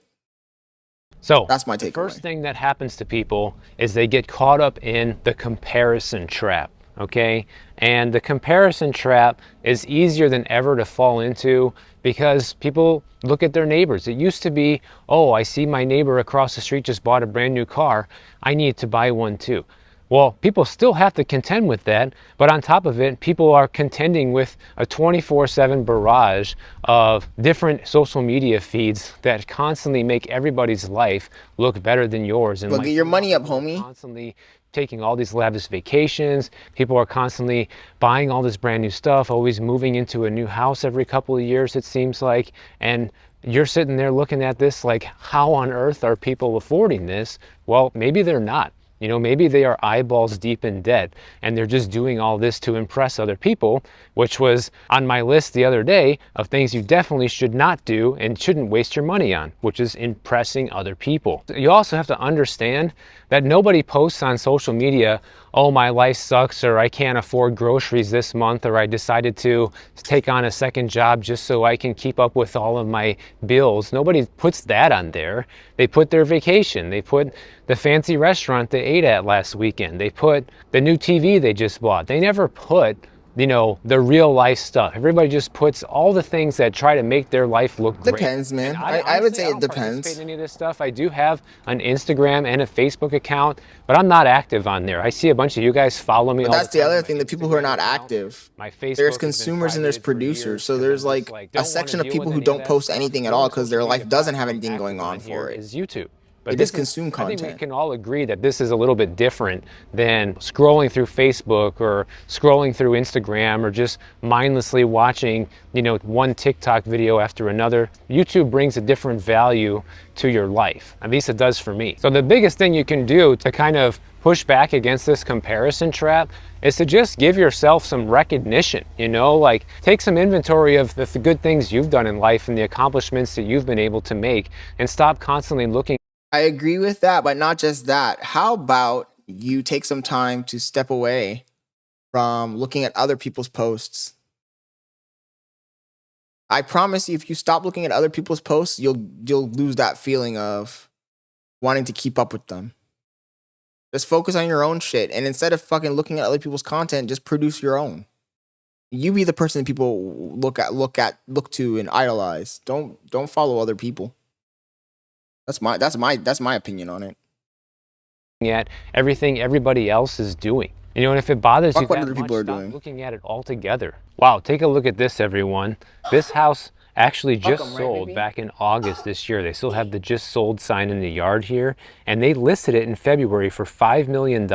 So that's my takeaway. The first thing that happens to people is they get caught up in the comparison trap, okay? And the comparison trap is easier than ever to fall into because people look at their neighbors. It used to be, oh, I see my neighbor across the street just bought a brand new car. I need to buy one too. Well, people still have to contend with that, but on top of it, people are contending with a 24/7 barrage of different social media feeds that constantly make everybody's life look better than yours. And well, get your money up, homie. Constantly taking all these lavish vacations. People are constantly buying all this brand new stuff, always moving into a new house every couple of years, it seems like. And you're sitting there looking at this like, how on earth are people affording this? Well, maybe they're not. You know, maybe they are eyeballs deep in debt and they're just doing all this to impress other people, which was on my list the other day of things you definitely should not do and shouldn't waste your money on, which is impressing other people. You also have to understand that nobody posts on social media, oh, my life sucks, or I can't afford groceries this month, or I decided to take on a second job just so I can keep up with all of my bills. Nobody puts that on there. They put their vacation. They put the fancy restaurant they ate at last weekend. They put the new TV they just bought. They never put, you know, the real life stuff. Everybody just puts all the things that try to make their life look great. Depends, man. I I would say don't it depends. participate in any of this stuff. I do have an Instagram and a Facebook account, but I'm not active on there. I see a bunch of you guys follow me. But all that's the the time other on my thing, the people who are not Instagram account. active. My Facebook There's has been consumers and there's privated for years producers. So 'cause there's I'm just like don't a wanna section of deal people with who any of don't that post stuff. anything The at all only because social their media life doesn't have platform anything I'm going on active here for it. is YouTube. They But just consume I think we content. can all agree that this is a little bit different than scrolling through Facebook or scrolling through Instagram or just mindlessly watching, you know, one TikTok video after another. YouTube brings a different value to your life. At least it does for me. So the biggest thing you can do to kind of push back against this comparison trap is to just give yourself some recognition, you know, like take some inventory of the good things you've done in life and the accomplishments that you've been able to make, and stop constantly looking. I agree with that, but not just that. How about you take some time to step away from looking at other people's posts? I promise you, if you stop looking at other people's posts, you'll lose that feeling of wanting to keep up with them. Just focus on your own shit, and instead of fucking looking at other people's content, just produce your own. You be the person that people look to, and idolize. Don't follow other people. That's my opinion on it. At everything everybody else is doing. You know, and if it bothers you Fuck what that other much, people are stop doing. looking at it altogether. Wow, take a look at this, everyone. This house actually just 'em, right, sold baby? back in August this year. They still have the just sold sign in the yard here, and they listed it in February for $5 million,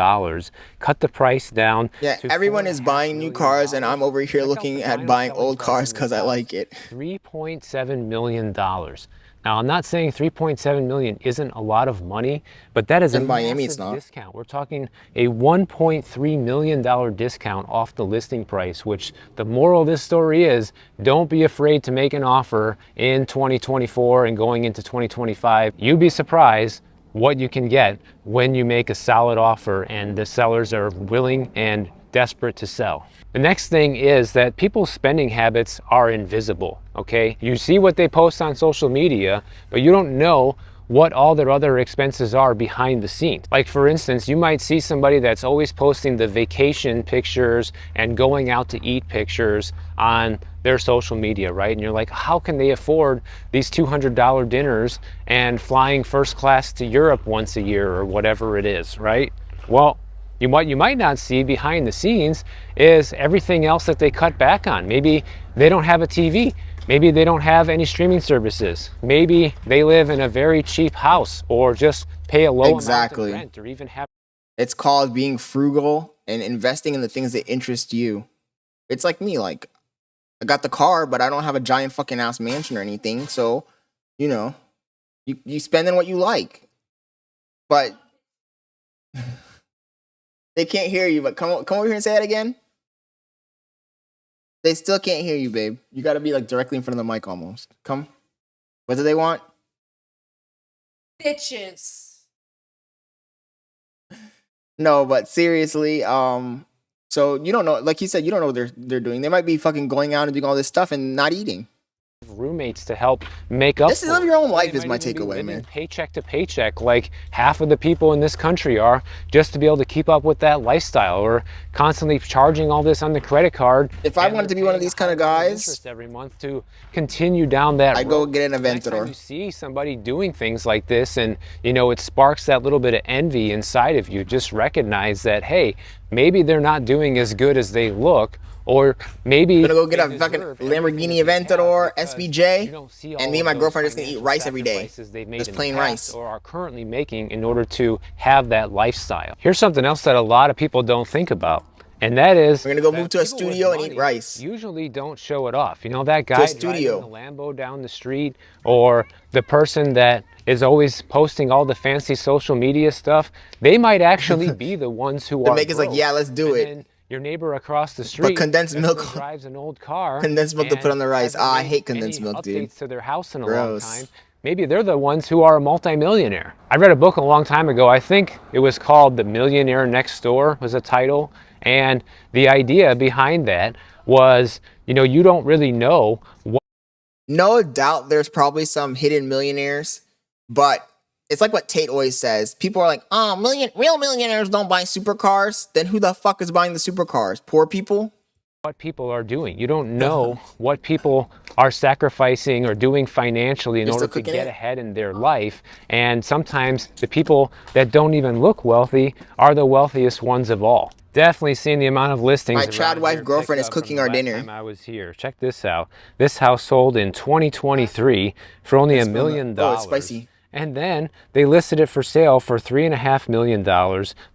cut the price down. Yeah, to everyone is $4.5 buying new cars, and I'm over here Check out looking the at final buying selling old price cars of because this I house. like it. $3.7 million. Now, I'm not saying $3.7 million isn't a lot of money, but that is a In Miami, it's massive not. discount. We're talking a $1.3 million discount off the listing price, which the moral of this story is don't be afraid to make an offer in 2024 and going into 2025. You'd be surprised what you can get when you make a solid offer and the sellers are willing and desperate to sell. The next thing is that people's spending habits are invisible, okay? You see what they post on social media, but you don't know what all their other expenses are behind the scenes. Like for instance, you might see somebody that's always posting the vacation pictures and going out to eat pictures on their social media, right? And you're like, how can they afford these $200 dinners and flying first class to Europe once a year or whatever it is, right? Well, what you might not see behind the scenes is everything else that they cut back on. Maybe they don't have a TV. Maybe they don't have any streaming services. Maybe they live in a very cheap house or just pay a low amount of rent or even have. It's called being frugal and investing in the things that interest you. It's like me, like I got the car, but I don't have a giant fucking ass mansion or anything. So, you know, you spend in what you like. But they can't hear you, but come over here and say it again. They still can't hear you, babe. You gotta be like directly in front of the mic almost. Come. What do they want? Bitches. No, but seriously, so you don't know, like you said, you don't know what they're doing. They might be fucking going out and doing all this stuff and not eating. Roommates to help make up. This is live your own life They is might my even be takeaway, living man. Paycheck to paycheck, like half of the people in this country are, just to be able to keep up with that lifestyle, or constantly charging all this on the credit card. If I wanted to be one of these kind of guys, every month to continue down that I'd go road. get an Next time Aventador. you see somebody doing things like this, and you know it sparks that little bit of envy inside of you, just recognize that, hey, maybe they're not doing as good as they look. Or maybe gonna go get they a fucking deserve Lamborghini everything that they Aventador have, because SVJ, you don't see and all me and of my those girlfriend are just gonna eat financial rice every day. sacrifices they've made Just in the plain past rice. or are currently making in order to have that lifestyle. Here's something else that a lot of people don't think about, And that is, We're gonna go move that to a people with studio and eat money rice. usually don't show it off. You know, that To a guy driving studio. the Lambo down the street, or the person that is always posting all the fancy social media stuff, they might actually be the ones who The are maker's like, broke. yeah, let's do And it. then your neighbor across the But street condensed that milk, drives an old car, condensed milk to put on the rice. hasn't Ah, I made hate condensed any milk, dude. updates to their house in a long Gross. time. Maybe they're the ones who are a multimillionaire. I read a book a long time ago. I think it was called The Millionaire Next Door was the title. And the idea behind that was, you know, you don't really know what. No doubt there's probably some hidden millionaires, but it's like what Tate always says. People are like, oh, real millionaires don't buy supercars. Then who the fuck is buying the supercars? Poor people? People are doing. You don't know what people are sacrificing or doing financially in order to get ahead in their life. And sometimes the people that don't even look wealthy are the wealthiest ones of all. Definitely seen the amount of listings. My Chad wife girlfriend is cooking our dinner. Time I was here. Check this out. This house sold in 2023 for only $1 million. Oh, it's spicy. And then they listed it for sale for $3.5 million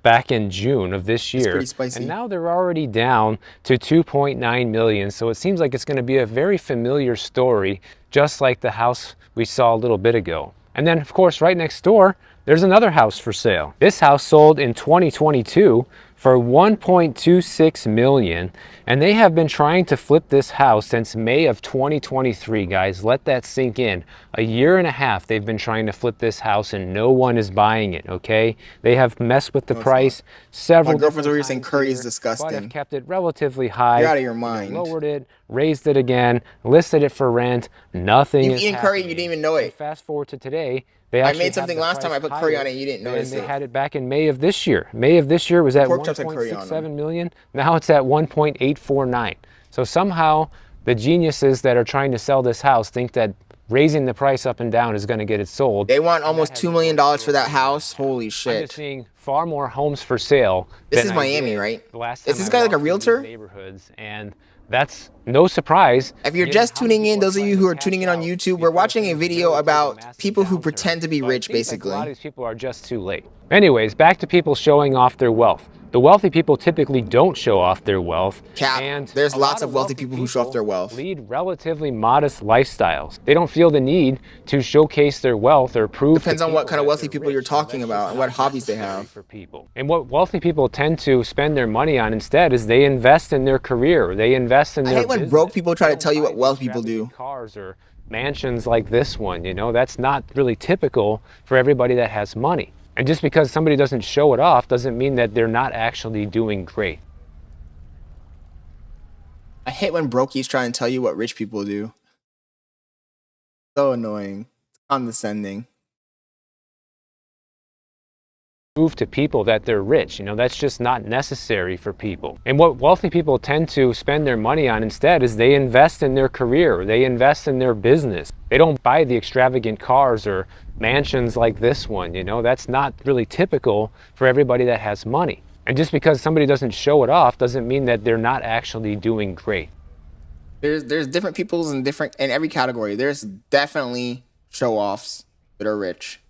back in June of this year. It's pretty spicy. And now they're already down to 2.9 million. So it seems like it's going to be a very familiar story, just like the house we saw a little bit ago. And then, of course, right next door, there's another house for sale. This house sold in 2022 for $1.26 million, and they have been trying to flip this house since May of 2023, guys. Let that sink in. A year and a half they've been trying to flip this house and no one is buying it, okay? They have messed with the price several times. My girlfriend's over here saying curry is disgusting. But have kept it relatively high. You're out of your mind. Lowered it, raised it again, listed it for rent. Nothing is eating curry and you didn't even know it. Fast forward to today. I made something last time I put curry on it, you didn't notice it. They had it back in May of this year. May of this year was at 1.67 million. Now it's at 1.849. So somehow the geniuses that are trying to sell this house think that raising the price up and down is going to get it sold. They want almost $2 million for that house. Holy shit. I'm just seeing far more homes for sale. This is Miami, right? Is this guy like a realtor? Neighborhoods, and that's no surprise. If you're just tuning in, those of you who are tuning in on YouTube, we're watching a video about people who pretend to be rich, basically. A lot of these people are just too late. Anyways, back to people showing off their wealth. The wealthy people typically don't show off their wealth. And there's lots of wealthy people who show off their wealth. Lead relatively modest lifestyles. They don't feel the need to showcase their wealth or prove. Depends on what kind of wealthy people you're talking about and what hobbies they have. For people. And what wealthy people tend to spend their money on instead is they invest in their career. They invest in their business. I hate when broke people try to tell you what wealthy people do. Cars or mansions like this one, you know, that's not really typical for everybody that has money. And just because somebody doesn't show it off doesn't mean that they're not actually doing great. I hate when brokies try and tell you what rich people do. So annoying. It's condescending. Prove to people that they're rich, you know, that's just not necessary for people. And what wealthy people tend to spend their money on instead is they invest in their career, they invest in their business. They don't buy the extravagant cars or mansions like this one, you know, that's not really typical for everybody that has money. And just because somebody doesn't show it off doesn't mean that they're not actually doing great. There's different peoples in every category. There's definitely show-offs that are rich.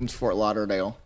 Fort Lauderdale.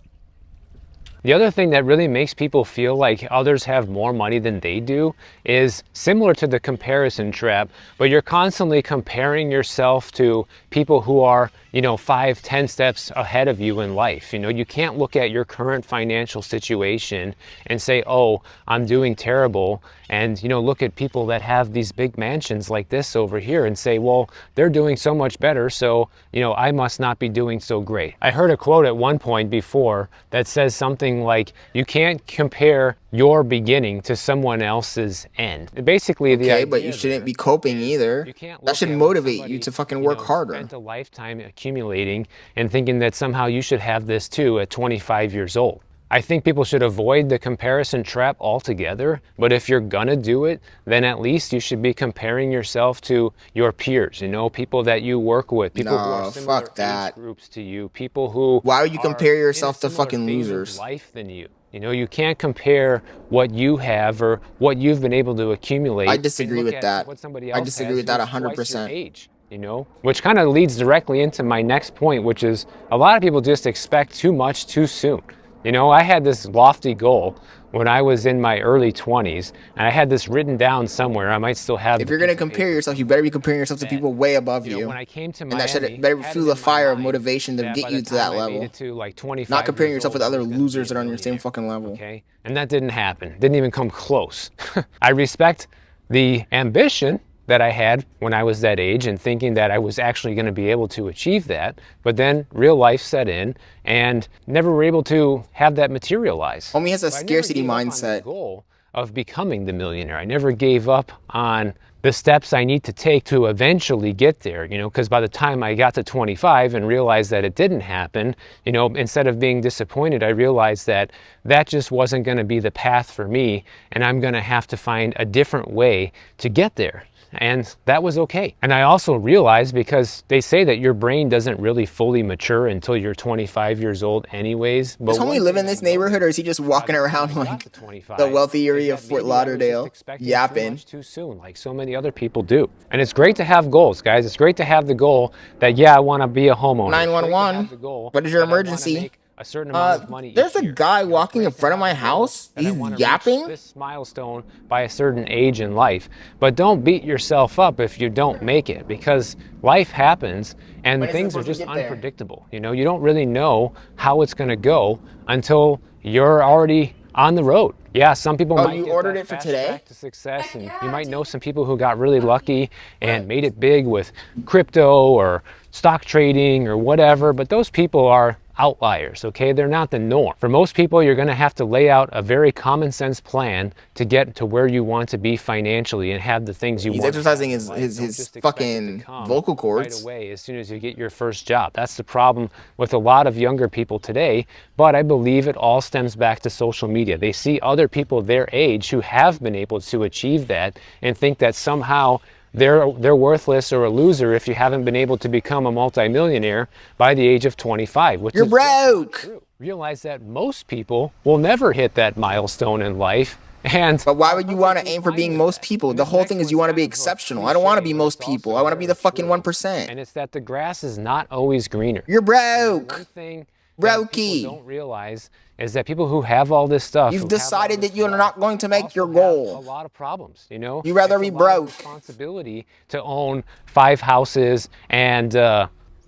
The other thing that really makes people feel like others have more money than they do is similar to the comparison trap, but you're constantly comparing yourself to people who are, you know, 5, 10 steps ahead of you in life. You know, you can't look at your current financial situation and say, oh, I'm doing terrible. And, you know, look at people that have these big mansions like this over here and say, well, they're doing so much better, so, you know, I must not be doing so great. I heard a quote at one point before that says something like, you can't compare your beginning to someone else's end. Basically, okay, but you shouldn't be coping either. That should motivate you to fucking work harder. Spent a lifetime accumulating and thinking that somehow you should have this too at 25 years old. I think people should avoid the comparison trap altogether, but if you're gonna do it, then at least you should be comparing yourself to your peers, you know, people that you work with, people who are similar age groups to you, people who Why would you compare yourself to fucking losers? Life than you. You know, you can't compare what you have or what you've been able to accumulate. I disagree with that. I disagree with that 100%. Age, you know, which kind of leads directly into my next point, which is a lot of people just expect too much too soon. You know, I had this lofty goal when I was in my early 20s, and I had this written down somewhere. I might still have. If you're gonna compare yourself, you better be comparing yourself to people way above you. When I came to And that should Miami, better had fuel it the in my fire of mind motivation to that get by you the to that time I made level. it to like 25 Not comparing years yourself with old, I other was gonna losers be that a are on your same millionaire. fucking level. Okay, and that didn't happen. Didn't even come close. I respect the ambition that I had when I was that age and thinking that I was actually going to be able to achieve that, but then real life set in and never were able to have that materialize. Homie has a But I never scarcity gave up on the mindset. goal of becoming the millionaire. I never gave up on the steps I need to take to eventually get there, you know, because by the time I got to 25 and realized that it didn't happen, you know, instead of being disappointed, I realized that that just wasn't going to be the path for me, and I'm going to have to find a different way to get there. And that was okay. And I also realized, because they say that your brain doesn't really fully mature until you're 25 years old anyways. Does homie live in this neighborhood, or is he just walking around like the wealthy area of Fort Lauderdale, yapping? Too soon, like so many other people do. And it's great to have goals, guys. It's great to have the goal that, yeah, I want to be a homeowner. 911. What is your emergency? A certain amount of money There's each a year. guy You know, walking in it's great to front of have my the goal house. that I He's wanna reach yapping. this milestone by a certain age in life. But don't beat yourself up if you don't make it, because life happens and When is it things are supposed to just get there? unpredictable. You know, you don't really know how it's going to go until you're already on the road. Yeah, some people might you get ordered that it for fast today? track to success, and you might know some people who got really lucky and made it big with crypto or stock trading or whatever, but those people are outliers, okay? They're not the norm. For most people, you're going to have to lay out a very common sense plan to get to where you want to be financially and have the things you He's want. exercising in life. Don't his just expect it to fucking come vocal right cords. away as soon as you get your first job. That's the problem with a lot of younger people today, but I believe it all stems back to social media. They see other people their age who have been able to achieve that and think that somehow they're worthless or a loser if you haven't been able to become a multimillionaire by the age of 25, which You're is just not broke. true. Realize that most people will never hit that milestone in life. And But why would you want to aim for being most people? The whole thing is you want to be exceptional. I don't want to be most people. I want to be the fucking 1%. And it's that the grass is not always greener. You're One broke. thing that people Brokey. don't realize is that people who have all this stuff, You've who have all decided this that you're wealth, not going to make also your have goal. a lot of problems, you know? You'd rather It's be a lot of broke. responsibility to own 5 houses and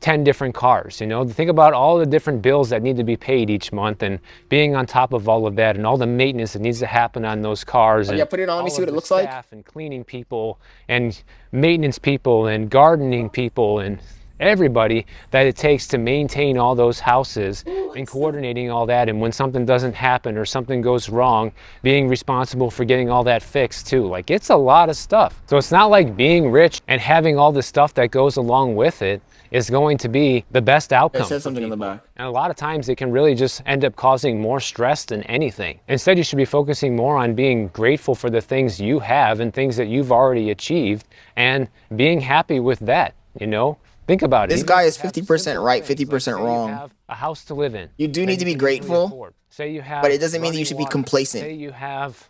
10 different cars, you know? Think about all the different bills that need to be paid each month and being on top of all of that and all the maintenance that needs to happen on those cars. Oh, and yeah, put it on, let me all see of what it the looks like. staff and cleaning people and maintenance people and gardening people and everybody that it takes to maintain all those houses and coordinating all that, and when something doesn't happen or something goes wrong, being responsible for getting all that fixed too. Like, it's a lot of stuff. So it's not like being rich and having all the stuff that goes along with it is going to be the best outcome. It says for something in the people. back. And a lot of times it can really just end up causing more stress than anything. Instead, you should be focusing more on being grateful for the things you have and things that you've already achieved and being happy with that, you know? Think about it. This Even guy if is you have 50% simple right, things, like 50% say wrong. You have a house to live in. You do that need to be can easily grateful, afford. Say you have but it doesn't mean that you running should be water. complacent. Say you have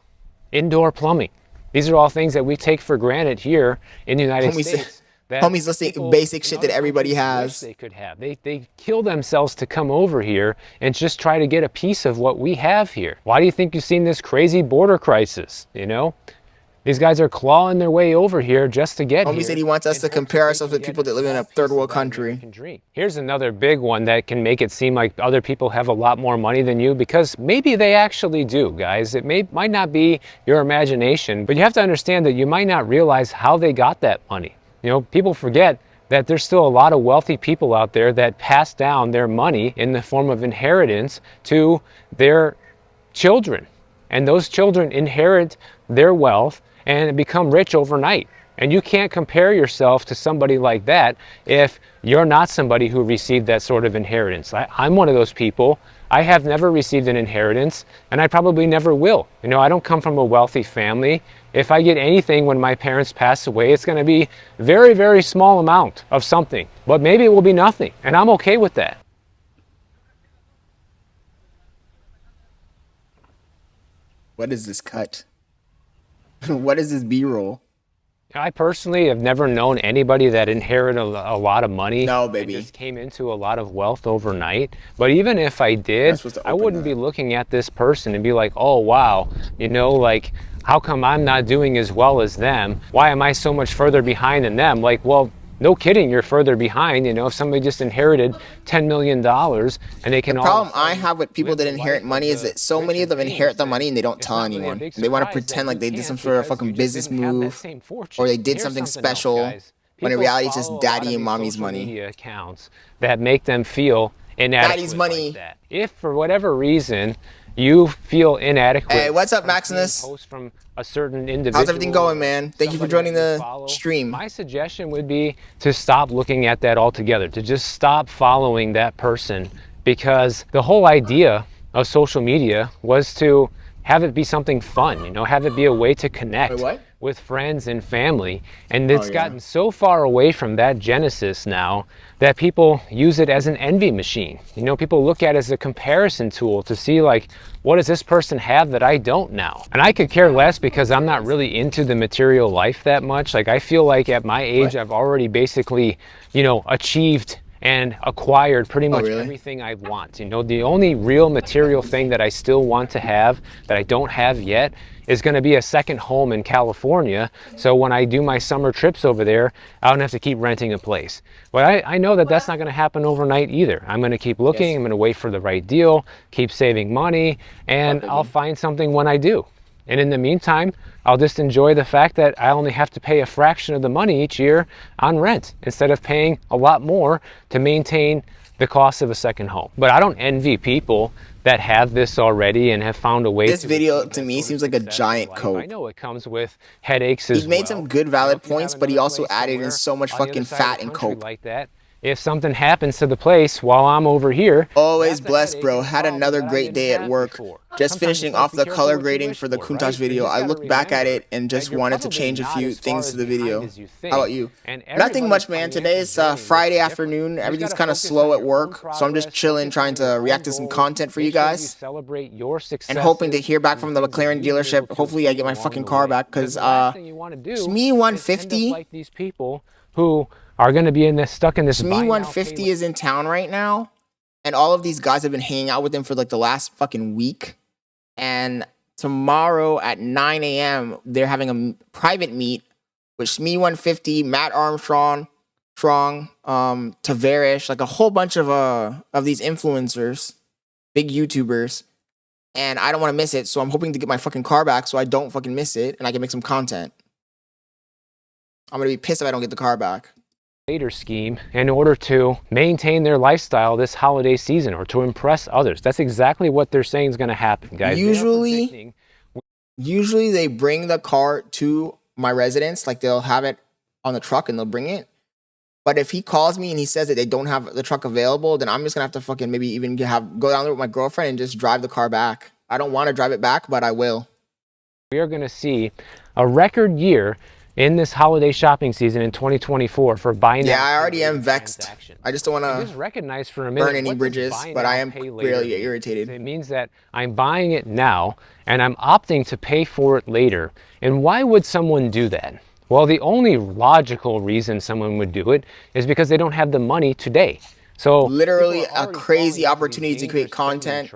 indoor plumbing. These are all things that we take for granted here in the United States. that Homie's listing people basic in shit other that everybody countries wish has. they could have. They kill themselves to come over here and just try to get a piece of what we have here. Why do you think you've seen this crazy border crisis, you know? These guys are clawing their way over here just to get here. Homie said he wants us in to hopes compare that they ourselves can with get people that live in a small third piece world of that country. American dream. Here's another big one that can make it seem like other people have a lot more money than you, because maybe they actually do, guys. It might not be your imagination, but you have to understand that you might not realize how they got that money. You know, people forget that there's still a lot of wealthy people out there that pass down their money in the form of inheritance to their children. And those children inherit their wealth and become rich overnight. And you can't compare yourself to somebody like that if you're not somebody who received that sort of inheritance. I'm one of those people. I have never received an inheritance, and I probably never will. You know, I don't come from a wealthy family. If I get anything when my parents pass away, it's going to be very, very small amount of something. But maybe it will be nothing, and I'm okay with that. What is this cut? What is this B-roll? I personally have never known anybody that inherited a lot of money. No, baby. And just came into a lot of wealth overnight. But even if I did, I wouldn't be looking at this person and be like, oh, wow, you know, like, how come I'm not doing as well as them? Why am I so much further behind than them? Like, well, no kidding, you're further behind. You know, if somebody just inherited $10 million and they can The problem I have with people that inherit money is that so many of them inherit the money and they don't tell anyone. They want to pretend like they did some sort of fucking business move or they did something special when in reality it's just daddy and mommy's money. Accounts that make them feel inadequate. Daddy's money. Like that. If for whatever reason you feel inadequate. Hey, what's up, Maximus? From a certain individual. How's everything going, man? Thank you for joining the stream. My suggestion would be to stop looking at that altogether, to just stop following that person, because the whole idea of social media was to have it be something fun, you know, have it be a way to connect with friends and family. And it's gotten so far away from that genesis now that people use it as an envy machine. You know, people look at it as a comparison tool to see, like, what does this person have that I don't now? And I could care less because I'm not really into the material life that much. Like, I feel like at my age, I've already basically, you know, achieved and acquired pretty much everything I want. You know, the only real material thing that I still want to have that I don't have yet is going to be a second home in California. So when I do my summer trips over there, I don't have to keep renting a place. But I know that that's not going to happen overnight either. I'm going to keep looking. I'm going to wait for the right deal, keep saving money, and I'll find something when I do. And in the meantime, I'll just enjoy the fact that I only have to pay a fraction of the money each year on rent instead of paying a lot more to maintain the cost of a second home. But I don't envy people that have this already and have found a way. This video to me seems like a giant cope. I know it comes with headaches as well. He made some good valid points, but he also added in so much fucking fat and cope. Like that. If something happens to the place while I'm over here. Always blessed, bro. Had another great day at work. Just finishing off the color grading for the Countach video. I looked back at it and just wanted to change a few things to the video. How about you? Nothing much, man. Today is Friday afternoon. Everything's kind of slow at work. So I'm just chilling, trying to react to some content for you guys. And hoping to hear back from the McLaren dealership. Hopefully I get my fucking car back. Because SME 150. Like these people who are going to be stuck in this. SME 150 is in town right now, and all of these guys have been hanging out with him for like the last fucking week. And tomorrow at 9 a.m. they're having a private meet with SME 150, Matt Armstrong, Tavares, like a whole bunch of these influencers, big YouTubers. And I don't want to miss it, so I'm hoping to get my fucking car back so I don't fucking miss it and I can make some content. I'm gonna be pissed if I don't get the car back. Scheme in order to maintain their lifestyle this holiday season or to impress others. That's exactly what they're saying is going to happen, guys. Usually they bring the car to my residence, like they'll have it on the truck and they'll bring it. But if he calls me and he says that they don't have the truck available, then I'm just gonna have to fucking maybe even go down there with my girlfriend and just drive the car back. I don't want to drive it back, but I will. We are going to see a record year in this holiday shopping season in 2024 for buying. Yeah, I already am vexed. I just don't want to recognize for a minute burn any bridges, but I am really irritated. It means that I'm buying it now and I'm opting to pay for it later. And why would someone do that? Well, the only logical reason someone would do it is because they don't have the money today. So literally a crazy opportunity to create content.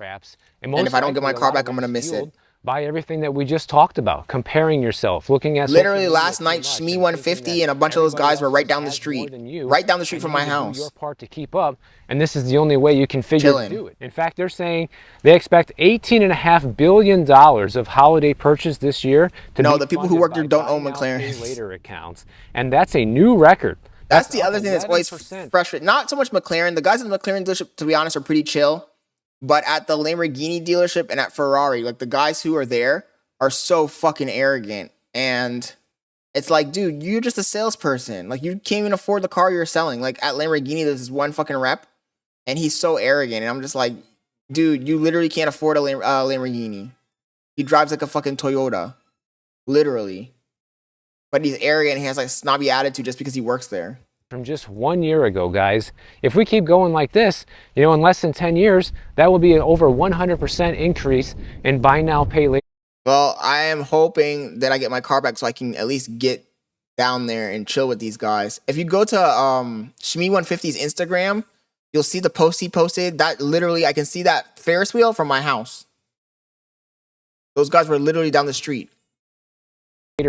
And if I don't get my car back, I'm going to miss it. By everything that we just talked about, comparing yourself, looking at literally last night, SME 150 and a bunch of those guys were right down the street, from my house. Your part to keep up, and this is the only way you can figure to do it. In fact, they're saying they expect $18.5 billion of holiday purchase this year. No, the people who work there don't own McLaren. Later accounts, and that's a new record. That's the other thing that's always frustrating. Not so much McLaren. The guys at the McLaren dealership, to be honest, are pretty chill. But at the Lamborghini dealership and at Ferrari, like the guys who are there are so fucking arrogant. And it's like, dude, you're just a salesperson. Like, you can't even afford the car you're selling. Like, at Lamborghini, there's this one fucking rep, and he's so arrogant. And I'm just like, dude, you literally can't afford a Lamborghini. He drives like a fucking Toyota. Literally. But he's arrogant and he has like snobby attitude just because he works there. From just 1 year ago, guys. If we keep going like this, you know, in less than 10 years, that will be an over 100% increase in buy now, pay later. Well, I am hoping that I get my car back so I can at least get down there and chill with these guys. If you go to Shmee150's Instagram, you'll see the post he posted. That literally, I can see that Ferris wheel from my house. Those guys were literally down the street.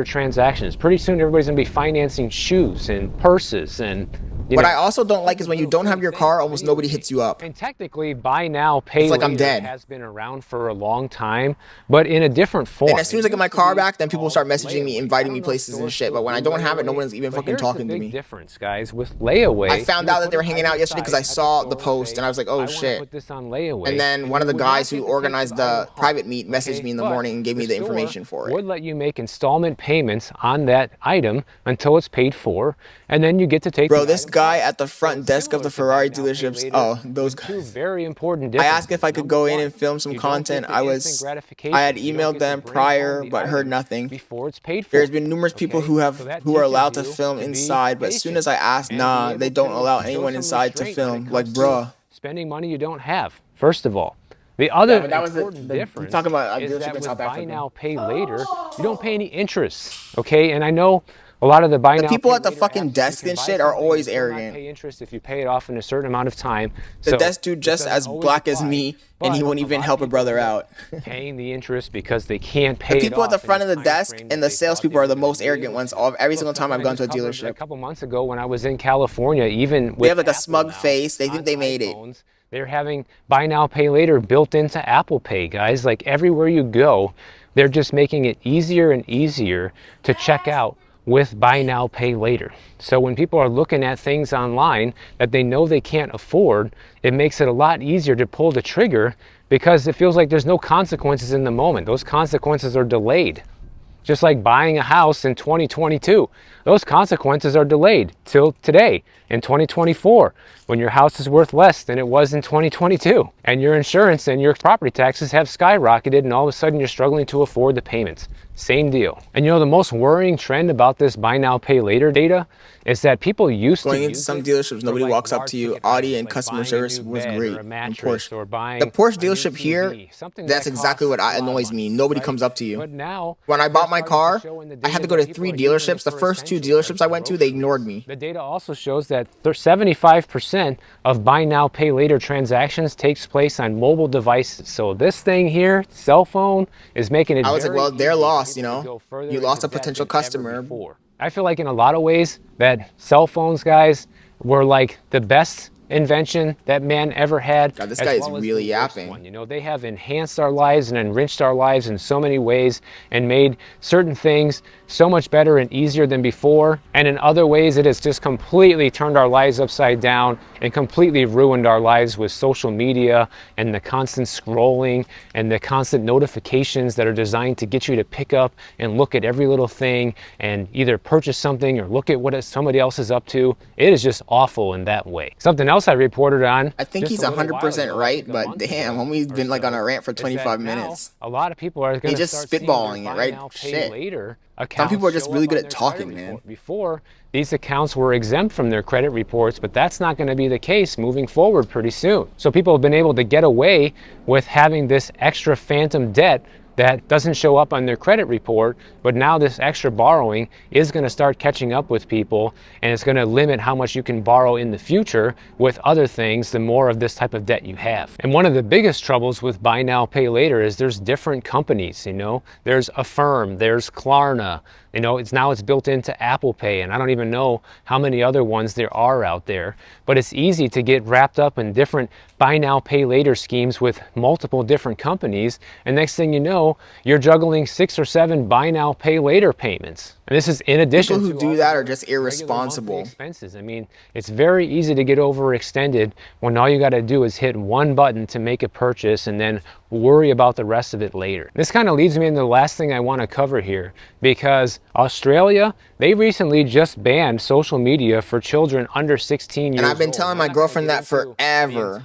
Transactions. Pretty soon everybody's going to be financing shoes and purses and what I also don't like is when you don't have your car, almost nobody hits you up. And technically, buy now, pay like later I'm dead. has been around for a long time, but in a different form. And as soon as I get my car back, then people start messaging me, inviting me places and shit. But when I don't have it, no one's even fucking talking to me. Difference, guys, with layaway. I found out that they were hanging out yesterday because I saw the post and I was like, oh shit. Put this on layaway. And then one of the guys who organized the private meet messaged me in the morning and gave me the information for it. Would let you make installment payments on that item until it's paid for, and then you get to take. Bro, this guy at the front desk of the Ferrari dealerships, oh, those guys. Two very important. I asked if I could go in and film some content. I had emailed them prior, but heard nothing. Before it's paid for. There's been numerous people who are allowed to film inside, but as soon as I asked, nah, they don't allow anyone inside to film. Like, bruh. Spending money you don't have, first of all. The other important difference talking about is that with buy now, pay later, you don't pay any interest, okay? And I know a lot of the buy now, people at the fucking desk and shit are always arrogant. Pay interest if you pay it off in a certain amount of time. The desk dude just as black as me, and he won't even help a brother out. Paying the interest because they can't pay. The people at the front of the desk and the salespeople are the most arrogant ones. Every single time I've gone to a dealership. A couple months ago when I was in California, even they have like a smug face. They think they made it. They're having buy now, pay later built into Apple Pay, guys. Like everywhere you go, they're just making it easier and easier to check out with buy now, pay later. So when people are looking at things online that they know they can't afford, it makes it a lot easier to pull the trigger because it feels like there's no consequences in the moment. Those consequences are delayed. Just like buying a house in 2022. Those consequences are delayed till today in 2024 when your house is worth less than it was in 2022 and your insurance and your property taxes have skyrocketed and all of a sudden you're struggling to afford the payments. Same deal. And you know the most worrying trend about this buy now, pay later data is that people used to going into some dealerships, nobody walks up to you. Audi and customer service was great. And Porsche. The Porsche dealership here, that's exactly what annoys me. Nobody comes up to you. But now, when I bought my car, I had to go to 3 dealerships. The first 2 dealerships I went to, they ignored me. The data also shows that 75% of buy now, pay later transactions takes place on mobile devices. So this thing here, cell phone, is making it. I was like, well, they're lost, you know. You lost a potential customer. I feel like in a lot of ways that cell phones, guys, were like the best invention that man ever had. God, this guy is really yapping. You know, they have enhanced our lives and enriched our lives in so many ways and made certain things so much better and easier than before. And in other ways, it has just completely turned our lives upside down and completely ruined our lives with social media and the constant scrolling and the constant notifications that are designed to get you to pick up and look at every little thing and either purchase something or look at what somebody else is up to. It is just awful in that way. Something else I reported on. I think he's 100% right, but damn, homie's been like on a rant for 25 minutes. A lot of people are going to just spitballing it, right? Shit. Later, some people are just really good at talking, man. Before, these accounts were exempt from their credit reports, but that's not going to be the case moving forward pretty soon. So people have been able to get away with having this extra phantom debt that doesn't show up on their credit report, but now this extra borrowing is going to start catching up with people, and it's going to limit how much you can borrow in the future with other things the more of this type of debt you have. And one of the biggest troubles with buy now, pay later is there's different companies, you know. There's Affirm, there's Klarna, you know, it's built into Apple Pay, and I don't even know how many other ones there are out there. But it's easy to get wrapped up in different buy now, pay later schemes with multiple different companies, and next thing you know, you're juggling 6 or 7 buy now, pay later payments. And this is in addition to people who do that are just irresponsible. Expenses. I mean, it's very easy to get overextended when all you got to do is hit one button to make a purchase and then worry about the rest of it later. This kind of leads me into the last thing I want to cover here, because Australia, they recently just banned social media for children under 16 years old. And I've been telling my girlfriend that forever.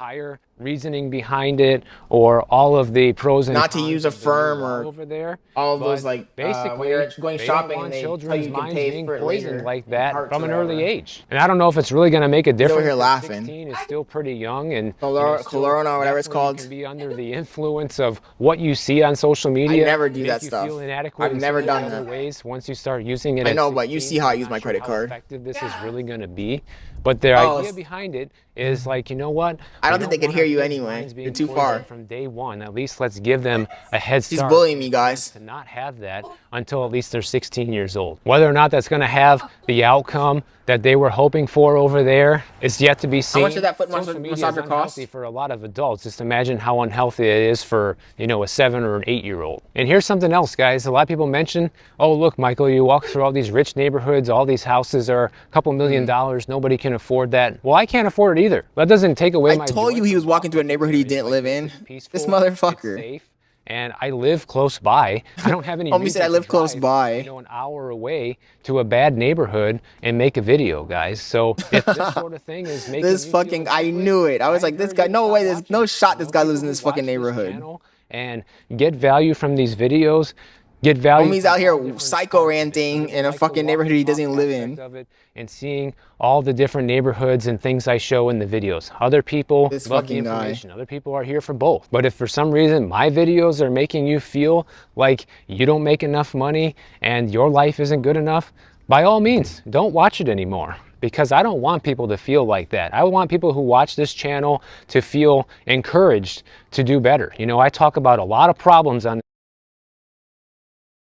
reasoning behind it or all of the pros and Not to cons use a of the new firm law or over there. all of those, But like, basically, when you're going they shopping don't and want they tell children's you can minds pay being for it poisoned later like in that carts from or an early whatever. age. And I don't know if it's really going to make a He's difference. over here 'Cause laughing. 16 is still pretty young, and Colorona or whatever it's definitely called. can be under the influence of what you see on social media. never do make that you stuff. Feel inadequate I've in never so done many other that. ways once you start using it. I at know, but you 16, see how I I'm use not my sure credit how card. effective this is really going to be. But the Oh, idea behind it is like, you know what? I We don't think they could want hear our you kids' anyway. minds being You're too poisoned far. from day one. At least let's give them a head She's start. bullying me, guys. To not have that until at least they're 16 years old. Whether or not that's going to have the outcome that they were hoping for over there is yet to be seen. How much did that foot Social media is massager unhealthy cost? for a lot of adults. Just imagine how unhealthy it is for, you know, a 7 or an 8-year-old. And here's something else, guys. A lot of people mention, oh, look, Michael, you walk through all these rich neighborhoods, all these houses are a couple $1,000,000. Nobody can afford that. Well, I can't afford it either. That doesn't take away my I told you he was walking through a neighborhood he didn't live in. This motherfucker. It's safe. And I live close by. I don't have any Homie reason said I to live close drive, by. you know, an hour away to a bad neighborhood and make a video, guys. So if this sort of thing is making This you fucking, feel I inadequate, knew it. I was like, this encourage guy, you to no stop way, there's watching no it. shot You know, this guy lives in people this who fucking watch this neighborhood. channel and get value from these videos. Get value. Homie's from out all here different psycho parts of it. ranting Some people in a like to fucking watch neighborhood the he doesn't talk live aspect in. of it and seeing all the different neighborhoods and things I show in the videos. Other people This love the fucking guy. information. Other people are here for both. But if for some reason my videos are making you feel like you don't make enough money and your life isn't good enough, by all means, don't watch it anymore. Because I don't want people to feel like that. I want people who watch this channel to feel encouraged to do better. You know, I talk about a lot of problems on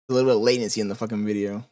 A little bit of latency in the fucking video.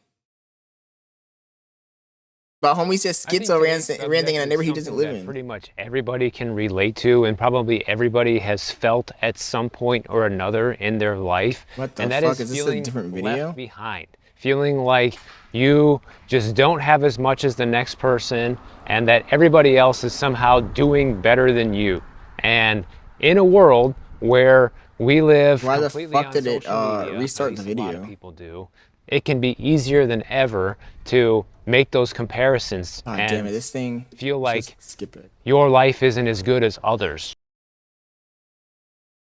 But homie says I think schizo today's ranting in a subject neighborhood he is doesn't something live that in. pretty much everybody can relate to, and probably everybody has felt at some point or another in their life. What the and that fuck? is Is this a feeling different video? left behind. Feeling like you just don't have as much as the next person, and that everybody else is somehow doing better than you. And in a world where we live Why the completely fuck on did it social media, restart at the least a lot video? of people do, it can be easier than ever to make those comparisons God and damn it, this thing. feel like Just skip it. your life isn't as good as others.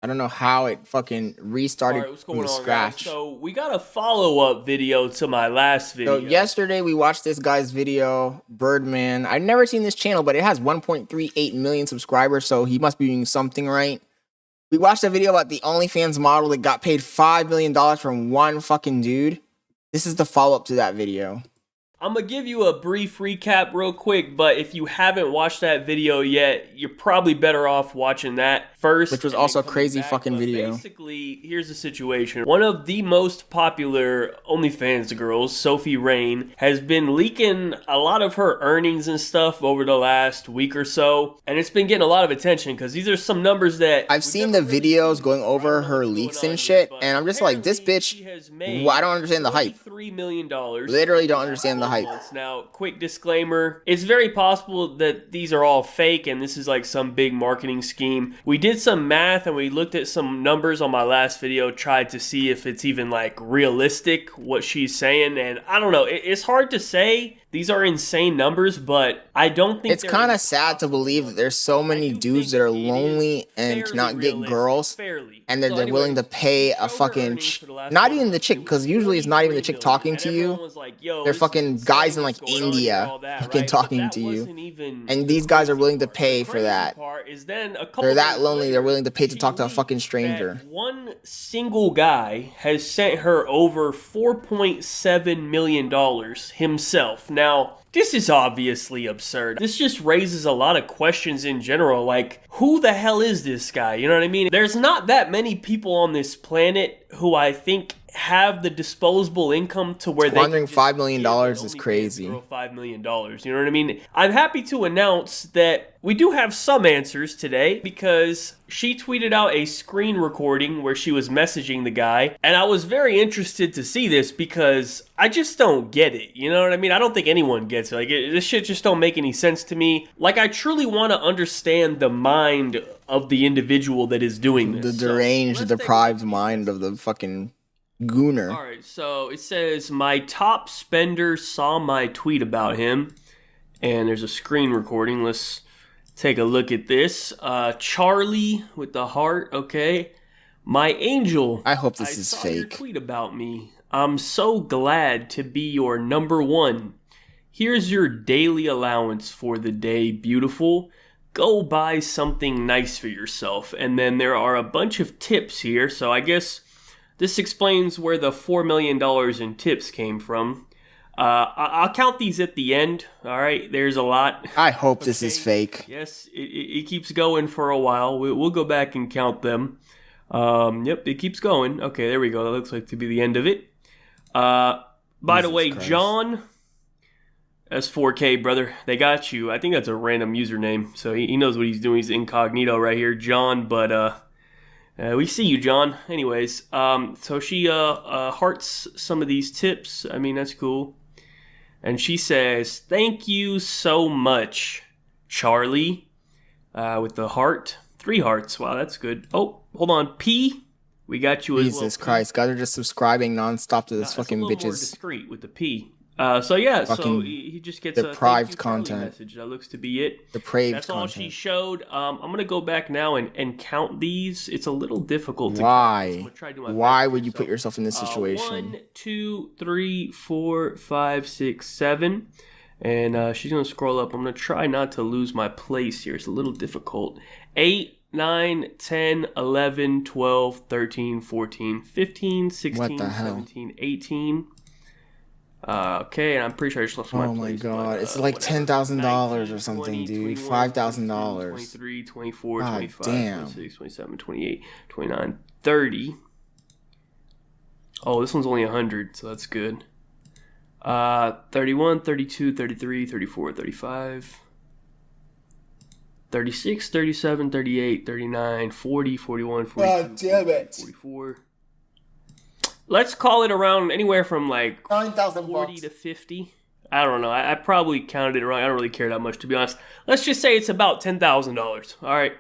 I don't know how it fucking restarted Alright, what's from going the on, guys? scratch. So we got a follow-up video to my last video. So yesterday we watched this guy's video, Birdman. I've never seen this channel, but it has 1.38 million subscribers, so he must be doing something right. We watched a video about the OnlyFans model that got paid $5 million from one fucking dude. This is the follow-up to that video. I'm gonna give you a brief recap real quick, but if you haven't watched that video yet, you're probably better off watching that first. Which was and then also a coming crazy back. fucking But video. Basically, here's the situation. One of the most popular OnlyFans girls, Sophie Rain, has been leaking a lot of her earnings and stuff over the last week or so, and it's been getting a lot of attention because these are some numbers that I've seen the videos going over her leaks and shit, and I'm just like, this bitch, I don't understand the hype. $3 million. Literally don't understand the hype. Now, quick disclaimer, it's very possible that these are all fake and this is like some big marketing scheme. We did some math and we looked at some numbers on my last video, tried to see if it's even like realistic what she's saying, and I don't know, it's hard to say. These are insane numbers, but I don't think it's kind of sad to believe that there's so many dudes that are lonely and cannot get girls, and that they're willing to pay a fucking, not even the chick, because usually it's not even the chick talking to you. They're fucking guys in like India fucking talking to you, and these guys are willing to pay for that. They're that lonely, they're willing to pay to talk to a fucking stranger. One single guy has sent her over $4.7 million himself. Now, this is obviously absurd. This just raises a lot of questions in general, like, who the hell is this guy? You know what I mean? There's not that many people on this planet who I think have the disposable income to where they Squandering $5 million is crazy. $5 million, you know what I mean? I'm happy to announce that we do have some answers today because she tweeted out a screen recording where she was messaging the guy, and I was very interested to see this because I just don't get it, you know what I mean? I don't think anyone gets it. Like, this shit just don't make any sense to me. Like, I truly want to understand the mind of the individual that is doing this. The deranged, deprived mind of the fucking gooner. Alright, so it says, my top spender saw my tweet about him, and there's a screen recording. Let's take a look at this. Charlie with the heart, okay. My angel. I hope this is saw your fake. tweet about me. I'm so glad to be your number one. Here's your daily allowance for the day, beautiful. Go buy something nice for yourself. And then there are a bunch of tips here, so I guess this explains where the $4 million in tips came from. I'll count these at the end. All right, there's a lot. I hope this is fake. Yes, it keeps going for a while. We'll go back and count them. Yep, it keeps going. Okay, there we go. That looks like to be the end of it. By the way, Christ. John, that's 4K, brother. They got you. I think that's a random username, so he knows what he's doing. He's incognito right here, John, but we see you, John. Anyways, so she hearts some of these tips. I mean, that's cool. And she says, thank you so much, Charlie, with the heart. 3 hearts. Wow, that's good. Oh, hold on. P, we got you as well. Jesus Christ. Guys are just subscribing nonstop to this fucking a little more bitches. discreet with the P. So yeah, so Fucking he just gets a deprived thank you, Charlie content. message. That looks to be it. Depraved That's all content. she showed. I'm gonna go back now and count these. It's a little difficult to count. Why? So I'm gonna try to do my Why best would here. you put So, yourself in this situation? 1, 2, 3, 4, 5, 6, 7. And she's gonna scroll up. I'm gonna try not to lose my place here. It's a little difficult. 8, 9, 10, 11, 12, 13, 14, 15, 16, 17, 18. Okay, and I'm pretty sure I just lost my Oh my place. god. but, It's like whatever. $10,000 or 19, something, 20, dude. 21, $5,000. 23, 24, God 25, damn. 26, 27, 28, 29, 30. Oh, this one's only 100, so that's good. 31, 32, 33, 34, 35. 36, 37, 38, 39, 40, 41, 42, God damn it. 44. Let's call it around anywhere from like 9,000 40 to 50. I don't know. I probably counted it wrong. I don't really care that much, to be honest. Let's just say it's about $10,000. All right.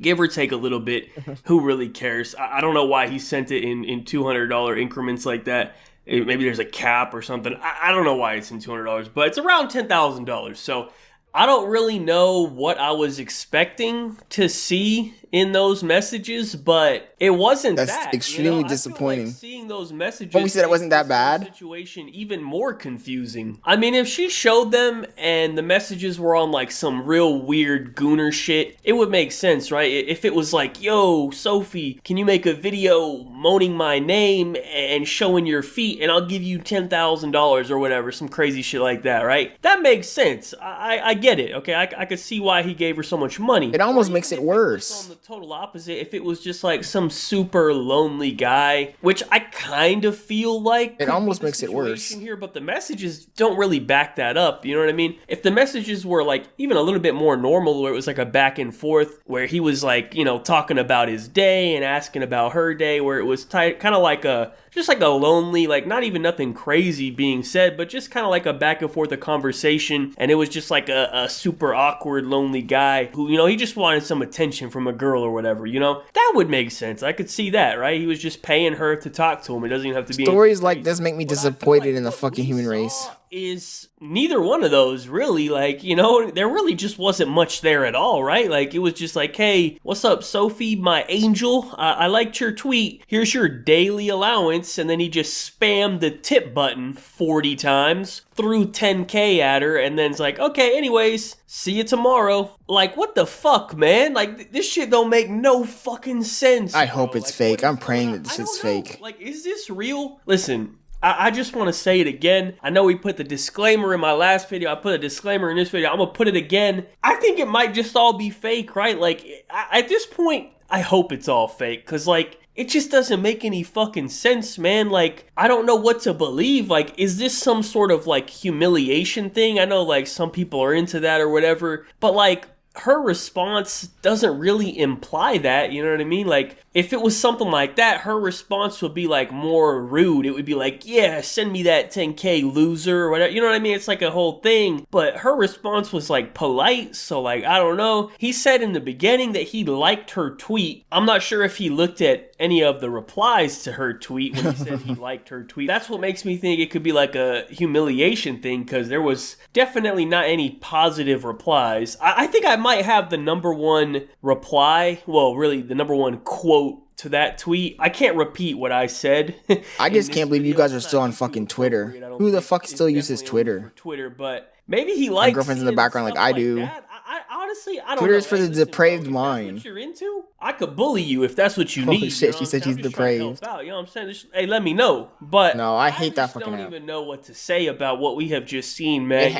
Give or take a little bit. Who really cares? I don't know why he sent it in $200 increments like that. Maybe there's a cap or something. I don't know why it's in $200, but it's around $10,000. So I don't really know what I was expecting to see in those messages, but it wasn't That's that. extremely I feel like disappointing. seeing those messages, But we said it wasn't that makes this whole bad? Situation even more confusing. I mean, if she showed them and the messages were on like some real weird gooner shit, it would make sense, right? If it was like, yo, Sophie, can you make a video moaning my name and showing your feet, and I'll give you $10,000 or whatever, some crazy shit like that, right? That makes sense. I get it, okay? I could see why he gave her so much money. It almost Or makes even it if was worse. on the total opposite, if it was just like some super lonely guy, which I kind of feel like It could be almost the makes it worse. situation here, but the messages don't really back that up. You know what I mean? If the messages were like even a little bit more normal, where it was like a back and forth, where he was like, you know, talking about his day and asking about her day, where it was kind of like just like a lonely, like not even nothing crazy being said, but just kind of like a back and forth, a conversation, and it was just like a super awkward, lonely guy who, you know, he just wanted some attention from a girl or whatever, you know? That would make sense. I could see that, right? He was just paying her to talk to him. It doesn't even have to be Stories anything like crazy. this make me But I feel disappointed like in the what fucking we human saw race. is neither one of those really, like, you know, there really just wasn't much there at all, right? Like, it was just like, hey, what's up, Sophie, my angel? I liked your tweet. Here's your daily allowance. And then he just spammed the tip button 40 times, threw 10K at her, and then it's like, okay, anyways, see you tomorrow. Like, what the fuck, man? Like, this shit don't make no fucking sense. I hope it's Like, fake. what I'm is praying going that on? this I is don't know. fake. Like, is this real? Listen, I just want to say it again. I know we put the disclaimer in my last video. I put a disclaimer in this video. I'm going to put it again. I think it might just all be fake, right? Like, at this point, I hope it's all fake. Because, like, it just doesn't make any fucking sense, man. Like, I don't know what to believe. Like, is this some sort of, like, humiliation thing? I know, like, some people are into that or whatever. But, like, her response doesn't really imply that, you know what I mean? Like, if it was something like that, her response would be, like, more rude. It would be like, yeah, send me that 10K, loser, or whatever. You know what I mean? It's like a whole thing. But her response was, like, polite, so, like, I don't know. He said in the beginning that he liked her tweet. I'm not sure if he looked at any of the replies to her tweet when he said he liked her tweet. That's what makes me think it could be, like, a humiliation thing, because there was definitely not any positive replies. I think I might have the number one reply. Well, really, the number one quote to that tweet. I can't repeat what I said. I just can't believe you guys are still on fucking Twitter. Who the fuck still uses Twitter? Twitter, but maybe he likes. My girlfriend's in the background like I do. I honestly, I don't Twitter know. is for the depraved mind. That's what you're into? I could bully you if that's what you Holy need. shit, she said she's depraved. You know what I'm saying? Hey, let me know. But no, I hate that fucking app. I app. don't even know what to say about what we have just seen, man.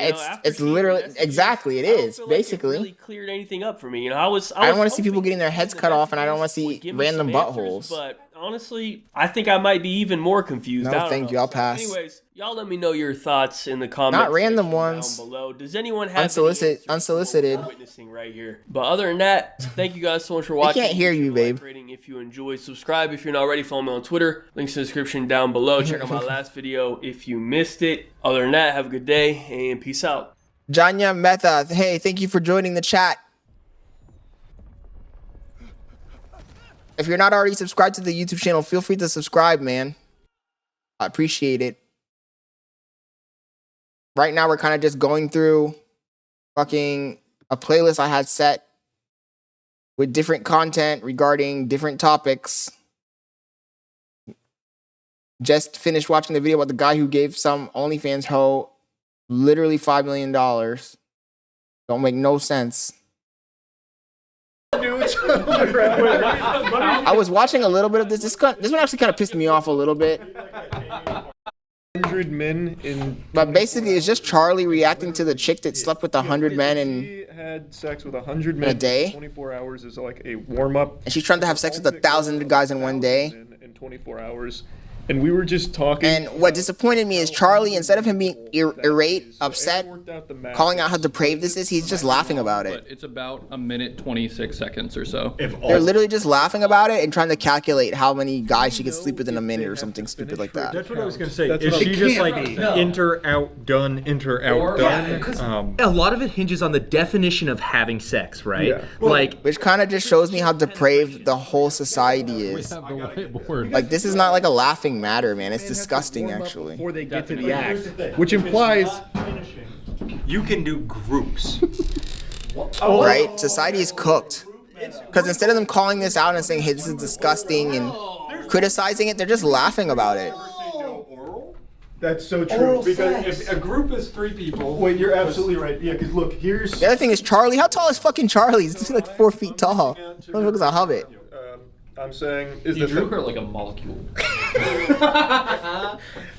It's literally exactly it is basically. It really cleared anything up for me. You know, I don't want to see people getting their heads cut off, and I don't want to see random buttholes. But honestly, I think I might be even more confused. No, thank you. I'll pass. Anyways, y'all let me know your thoughts in the comments. Not random ones. Down below. Does anyone have unsolicited? Witnessing right here. But other than that, thank you guys so much for watching. I can't hear you, babe. If you enjoyed, subscribe. If you're not already, follow me on Twitter. Links in the description down below. Check out my last video if you missed it. Other than that, have a good day and peace out. Janya Metha, hey, thank you for joining the chat. If you're not already subscribed to the YouTube channel, feel free to subscribe, man. I appreciate it. Right now, we're kind of just going through fucking a playlist I had set with different content regarding different topics. Just finished watching the video about the guy who gave some OnlyFans hoe literally $5 million. Don't make no sense. I was watching a little bit of this. This one actually kind of pissed me off a little bit. 100 men in. But basically, it's just Charlie reacting to the chick that slept with 100 men and she had sex with 100 men in a day. 24 hours is like a warm up. And she's trying to have sex with 1,000 guys in one day. In 24 hours. And we were just talking. And what disappointed me is Charlie, instead of him being irate, upset, calling out how depraved this is, he's just laughing about it. It's about a minute 26 seconds or so. They're literally just laughing about it and trying to calculate how many guys she could sleep with in a minute or something stupid like that. That's what I was going to say. Is she just like enter, out, done, enter, out, done? A lot of it hinges on the definition of having sex, right? Yeah. Like, which kind of just shows me how depraved the whole society is. Like, this is not like a laughing matter, man. It's disgusting, actually. Before they get to the act, which implies you can do groups. Right? Society is cooked. Because instead of them calling this out and saying, hey, this is disgusting and criticizing it, they're just laughing about it. That's so true. Because if a group is 3 people. Wait, you're absolutely right. Yeah, because look, here's. The other thing is Charlie. How tall is fucking Charlie? He's like 4 feet tall. Looks like a hobbit. I'm saying is drew her like a molecule.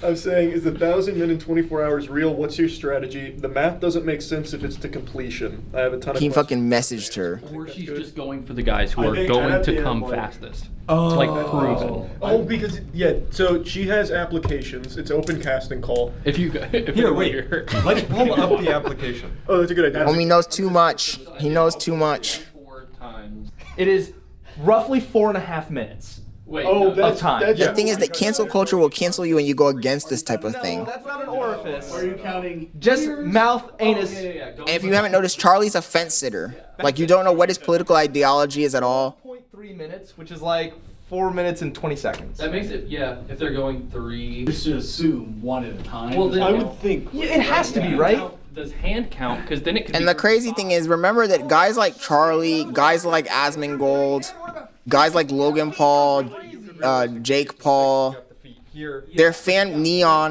I'm saying is 1,000 men in 24 hours real? What's your strategy? The math doesn't make sense if it's to completion. I have a ton of. He fucking messaged her. Or she's just going for the guys who are going to come fastest. Oh, it's like proven. Oh, because so she has applications. It's open casting call. If you wait, let's pull up the application. Oh, that's a good idea. Homie knows too much. He knows too much. 4 times. it is roughly 4.5 minutes. Wait, of time. The thing is that cancel culture will cancel you when you go against this type of thing. That's not an orifice. Are you counting? Just mouth, anus. And if you haven't noticed, Charlie's a fence sitter. Like, you don't know what his political ideology is at all. 0.3 minutes, which is like 4 minutes and 20 seconds. That makes it, if they're going 3. Just to assume one at a time. Well, then I would think. Yeah, it has to be, right? Does hand count? Because then it could. And the crazy thing is, remember that guys like Charlie, guys like Asmongold, guys like Logan Paul, Jake Paul, their fan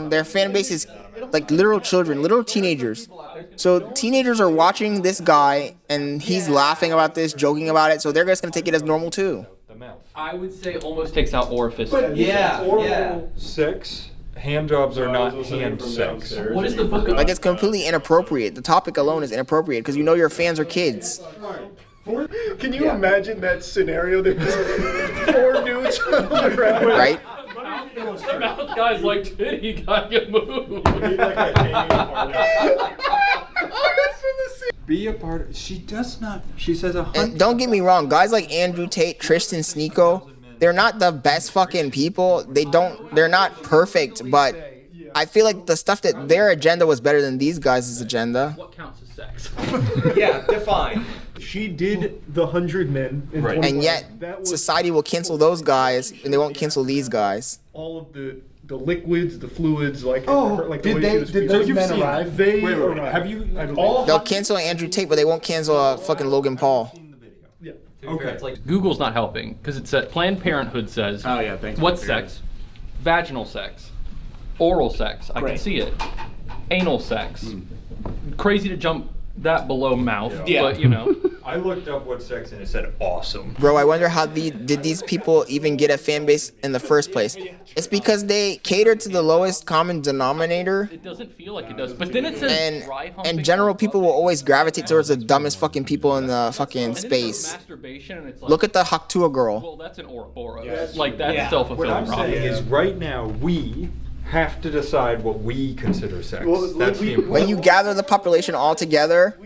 base is like literal children, literal teenagers. So teenagers are watching this guy and he's laughing about this, joking about it, so they're just gonna take it as normal too. I would say almost takes out orifice. But oral sex, hand jobs are not hand sex. What is the book? Like, it's completely inappropriate. The topic alone is inappropriate because you know your fans are kids. Can you imagine that scenario? There's 4 dudes on the ground. Right? The mouth guy's like, titty, gotta move. Be a part of. She does not. She says 100. And don't get me wrong, guys like Andrew Tate, Tristan Sneeko, they're not the best fucking people. They're not perfect, but I feel like the stuff that their agenda was better than these guys' agenda. What counts as sex? Yeah, define. She did the 100 men. In And yet, society will cancel those guys, and they won't cancel these guys. All of the liquids, the fluids, like the did way they? she was Did feeling. those men arrive? They Wait, arrived. have you all? They'll cancel Andrew Tate, but they won't cancel fucking Logan Paul. Yeah. Okay. It's like Google's not helping because it's Planned Parenthood says. Oh yeah, thanks. What's sex? Vaginal sex, oral sex. I can see it. Anal sex. Crazy to jump that below mouth, but you know. I looked up what sex and it said awesome. Bro, I wonder how did these people even get a fan base in the first place? It's because they cater to the lowest common denominator. It doesn't feel like it does, but then it says dry humping. In general, people will always gravitate towards the dumbest fucking people in the fucking space. Masturbation, and it's like, Look at the Hawk Tuah girl. well, that's an Ouroboros. Like that's self-fulfilling What I'm prophecy. saying is right now we have to decide what we consider sex. That's the important. When you gather the population all together,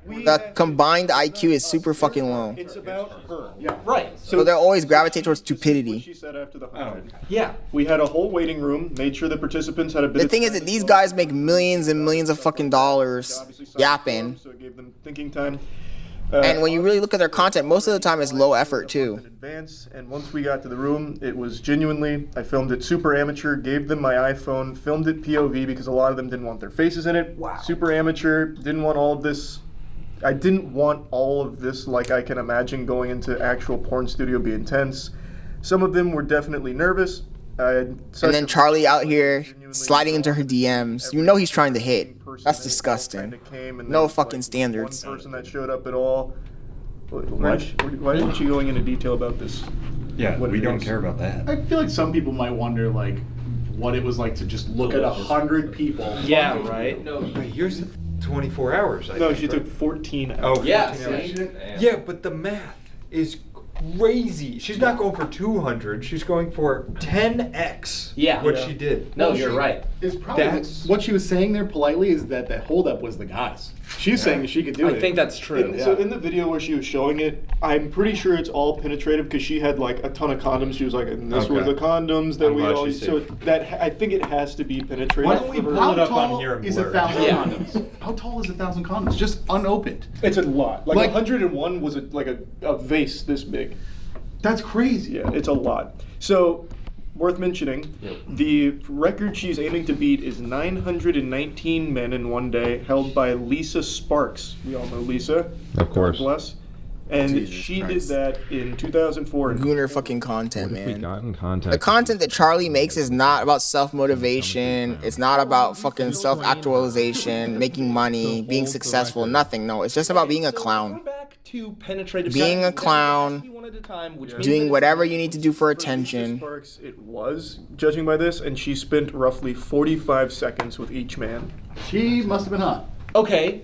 the combined IQ is super fucking low. It's about her. Yeah. Right. So they'll always gravitate towards stupidity. She said after the 100. Yeah. We had a whole waiting room, made sure the participants had a bit The of thing is time that to these talk. guys make millions and millions of fucking dollars Obviously signed yapping. forms, so it gave them thinking time. And when you really look at their content, most of the time it's low effort in too. advance, and once we got to the room, it was genuinely, I filmed it super amateur, gave them my iPhone, filmed it POV because a lot of them didn't want their faces in it. Wow. Super amateur, didn't want all of this. I didn't want all of this, like I can imagine going into actual porn studio be intense. Some of them were definitely nervous. And then Charlie out here sliding into her DMs. You know he's trying to hit. That's disgusting. No fucking standards. One person that showed up at all. Why isn't she going into detail about this? Yeah, What we it don't is? care about that. I feel like some people might wonder, like, what it was like to just look at 100 people. Yeah, right. But yours 24 hours. I No, think, she right? took 14 hours. Oh, Yeah, 14 hours. see? Yeah, but the math is crazy. She's not going for 200. She's going for 10x. Yeah. What she did. No, you're right. Is probably That's- what she was saying there politely is that the holdup was the guys. She's saying that she could do it. I think that's true. So in the video where she was showing it, I'm pretty sure it's all penetrative because she had like a ton of condoms. She was like, and this was Okay. the condoms that I'm we glad all she use. So saved. that I think it has to be penetrative. Why don't we for her. pull it up tall on here and is blur it? 1,000 Yeah. condoms? How tall is 1,000 condoms? Just unopened. It's a lot. Like, Like- 101 was like a vase this big. That's crazy. Yeah, it's a lot. So, worth mentioning, the record she's aiming to beat is 919 men in one day, held by Lisa Sparks. We all know Lisa. Of course. God bless. And Jesus she Christ. did that in 2004. Gooner fucking content, What if we man. got in contact? The content that Charlie makes is not about self-motivation. It's not about fucking self-actualization, making money, being successful, nothing. No, it's just about being a clown. Back to penetrative Being sex. a clown, One at a time, which means doing that- whatever you need to do for For attention. Lisa Sparks, it was, judging by this, and she spent roughly 45 seconds with each man. She must have been hot. Okay.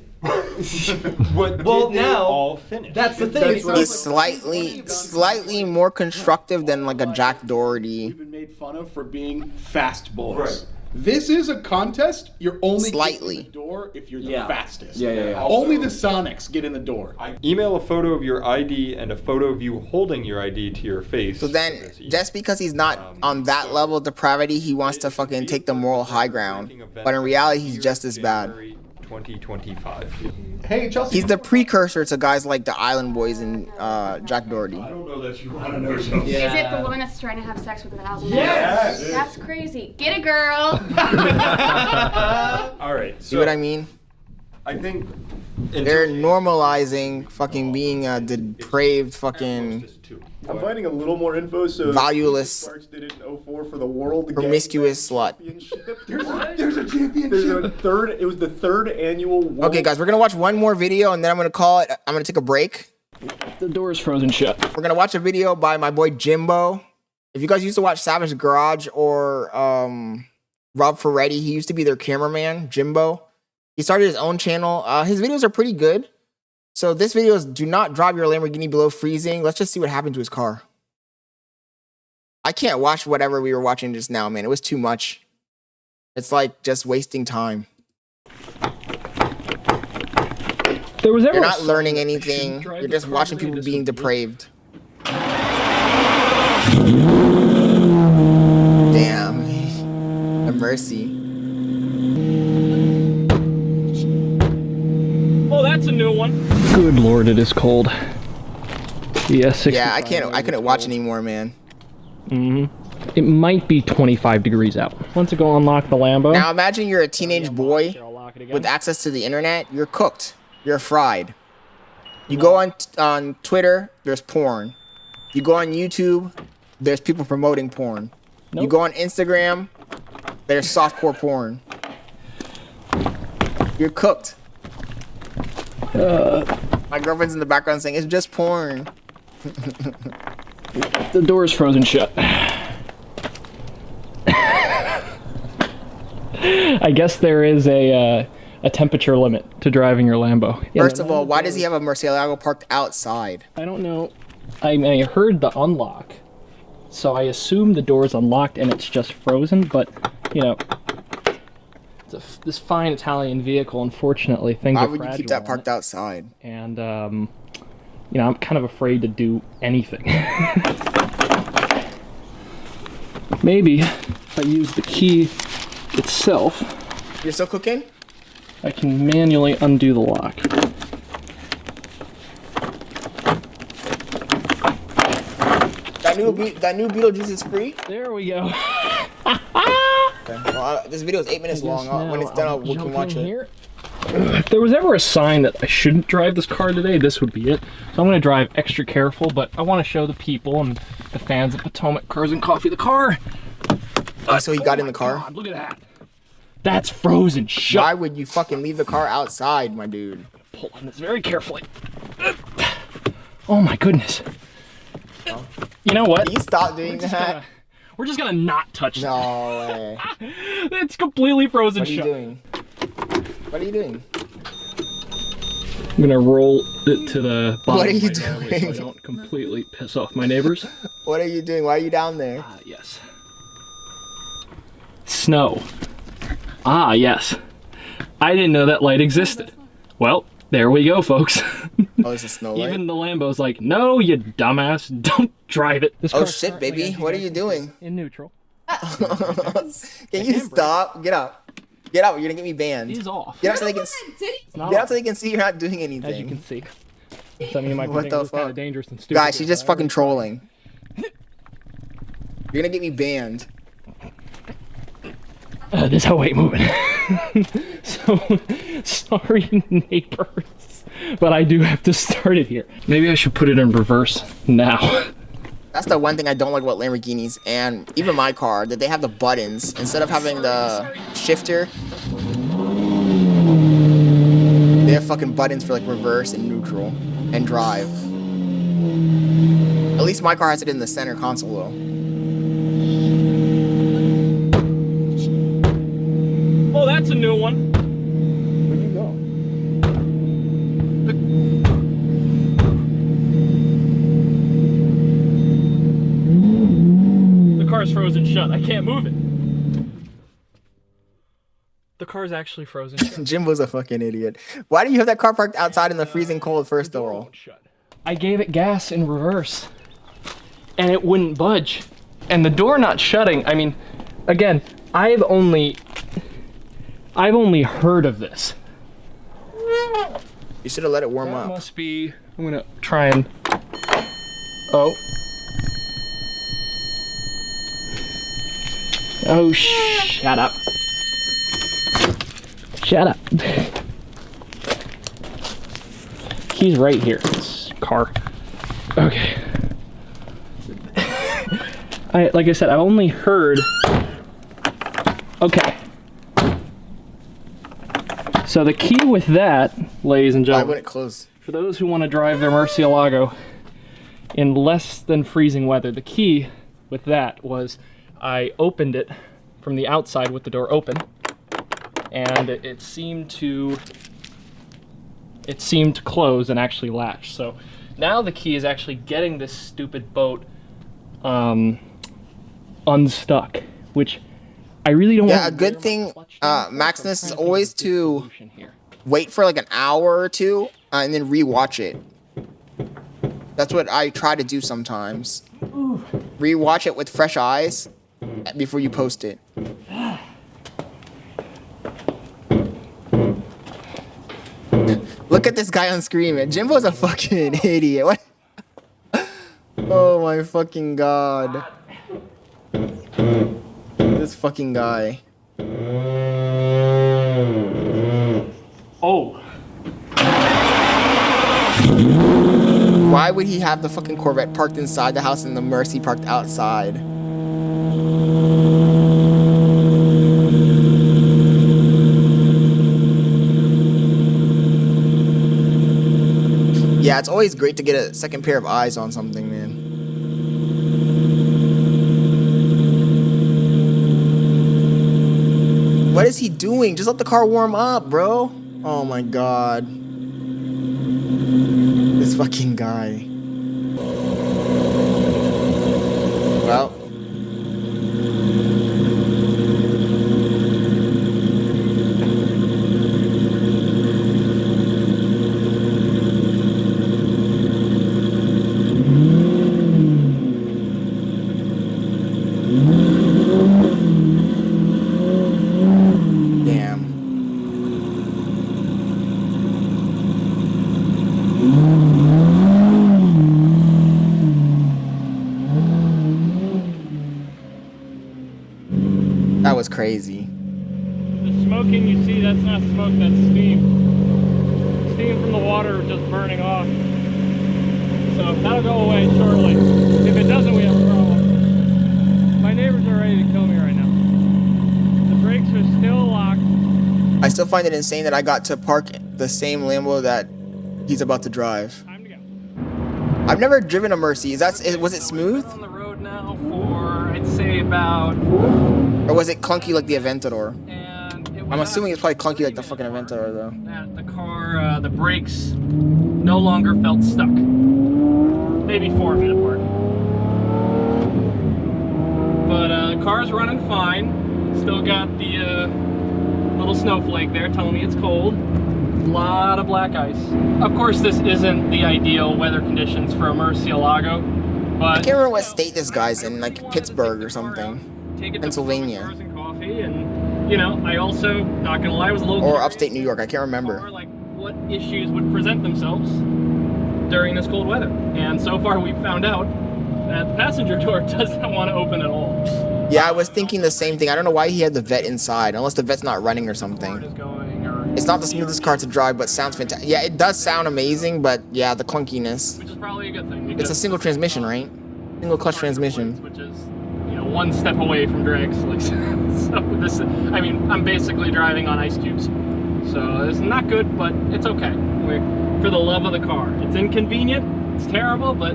What Well, did they now, all finish? That's the thing. That's It's what not He's slightly more constructive than like a Jack Doherty. We've been made fun of for being fast boys. Right. This is a contest. You're only Slightly. getting in the door if you're the Yeah. fastest. Yeah. Only the Sonics get in the door. Email a photo of your ID and a photo of you holding your ID to your face. So then, just because he's not on that level of depravity, he wants to fucking take the moral high ground. But in reality, he's just as bad. January 2025. Hey, Chelsea. He's the precursor to guys like the Island Boys and Jack Doherty. I don't know that you want to know something. Is it the woman that's trying to have sex with 1,000 men? Yes! That's crazy. Get a girl. All right. See what I mean? I think They're normalizing fucking being a depraved fucking I'm finding a little more info. So valueless, Sparks did it in 04 for the World promiscuous slut. Championship. There's a championship. There's a third. It was the third annual. World Okay, guys, we're gonna watch one more video and then I'm gonna call it. I'm gonna take a break. The door is frozen shut. We're gonna watch a video by my boy Jimbo. If you guys used to watch Savage Garage or Rob Ferretti, he used to be their cameraman, Jimbo. He started his own channel. His videos are pretty good. So this video is do not drive your Lamborghini below freezing. Let's just see what happened to his car. I can't watch whatever we were watching just now, man. It was too much. It's like just wasting time. There was You're not learning anything. You're just watching people being depraved. Damn. A mercy. Oh, that's a new one. Good lord, it is cold. Yes. Yeah, I couldn't watch anymore, man. it might be 25 degrees out. Once I go unlock the Lambo. Now imagine you're a teenage boy with access to the internet. You're cooked. You're fried. You go on Twitter, there's porn. You go on YouTube, there's people promoting porn. Nope. You go on Instagram, there's softcore porn. You're cooked. My girlfriend's in the background saying, it's just porn. The door is frozen shut. I guess there is a temperature limit to driving your Lambo. First of all, why does he have a Murcielago parked outside? I don't know. I heard the unlock, so I assume the door is unlocked and it's just frozen, but, you know, it's this fine Italian vehicle, unfortunately, things are fragile. Why would you keep that parked outside? And, you know, I'm kind of afraid to do anything. Maybe if I use the key itself... You're still cooking? I can manually undo the lock. That new Beetlejuice is free? There we go. Okay. Well, this video is 8 minutes long. When it's done, we can watch it. Here. If there was ever a sign that I shouldn't drive this car today, this would be it. So I'm going to drive extra careful, but I want to show the people and the fans of Potomac Cars and Coffee the car. So he got in the car? God, look at that. That's frozen shut. Why would you fucking leave the car outside, my dude? Pull on this very carefully. Oh my goodness. You know what? Can you stop doing that? We're just gonna not touch that. No way. It's completely frozen shut. What are you doing? What are you doing? I'm gonna roll it to the bottom. What are you doing? So I don't completely piss off my neighbors. What are you doing? Why are you down there? Yes. Snow. Ah, yes. I didn't know that light existed. Well, there we go, folks. Oh, it's a snow light? Even the Lambo's like, no, you dumbass, don't drive it. Oh shit, baby, what are you doing? In neutral. Can you stop? Get up. Get out, you're gonna get me banned. He's off. Get out so they can so they can see you're not doing anything. As you can see. Some of you might what think the it's kind fuck? of dangerous and stupid. Guys, she's just fucking trolling. You're gonna get me banned. This hoe ain't moving. So, sorry neighbors, but I do have to start it here. Maybe I should put it in reverse now. That's the one thing I don't like about Lamborghinis and even my car, that they have the buttons. Instead of having the shifter, they have fucking buttons for like reverse and neutral and drive. At least my car has it in the center console though. Oh, that's a new one. Where'd you go? The car's frozen shut. I can't move it. The car's actually frozen shut. Jimbo's a fucking idiot. Why do you have that car parked outside in the freezing cold first of all? I gave it gas in reverse, and it wouldn't budge. And the door not shutting, I mean, again, I've only heard of this. You should have let it warm up. Must be, I'm gonna try and, oh. Oh, shut up. Shut up. He's right here, this car. Okay. Like I said, I only heard, okay. So the key with that, ladies and gentlemen, why would it close? For those who want to drive their Murcielago in less than freezing weather, the key with that was I opened it from the outside with the door open, and it seemed to close and actually latch. So now the key is actually getting this stupid boat unstuck, which I really don't want. Yeah, a good thing, Maximus, is always to wait for like an hour or two and then rewatch it. That's what I try to do sometimes. Rewatch it with fresh eyes before you post it. Look at this guy on screen, man. Jimbo's a fucking idiot. What? Oh my fucking god. This fucking guy. Oh. Why would he have the fucking Corvette parked inside the house and the Mercy parked outside? Yeah, it's always great to get a second pair of eyes on something, man. What is he doing? Just let the car warm up, bro. Oh my god. This fucking guy. Well. That was crazy. The smoking you see, that's not smoke, that's steam. Steam from the water just burning off. So that'll go away shortly. If it doesn't, we have a problem. My neighbors are ready to kill me right now. The brakes are still locked. I still find it insane that I got to park the same Lambo that he's about to drive. Time to go. I've never driven a Mercy. Was it smooth? On the road now for, I'd say about... Or was it clunky like the Aventador? And it was I'm assuming it's probably clunky like the fucking Aventador, though. That the car, the brakes no longer felt stuck. Maybe 4 minute park. But car's running fine. Still got the little snowflake there telling me it's cold. A lot of black ice. Of course, this isn't the ideal weather conditions for a Murcielago, but I can't remember what state this guy's in, like Pittsburgh or something. Pennsylvania. And coffee, and you know, I also, not gonna lie, was a little or upstate New York. I can't remember. like what issues would present themselves during this cold weather. And so far, we've found out that the passenger door doesn't want to open at all. Yeah, I was thinking the same thing. I don't know why he had the vet inside, unless the vet's not running or something. It's not the smoothest car to drive, but sounds fantastic. Yeah, it does sound amazing, but yeah, the clunkiness. Which is probably a good thing. It's a single transmission, right? Single clutch transmission. Which is, you know, one step away from drag slicks. So this, I mean, I'm basically driving on ice cubes. So it's not good, but it's okay. For the love of the car. It's inconvenient, it's terrible, but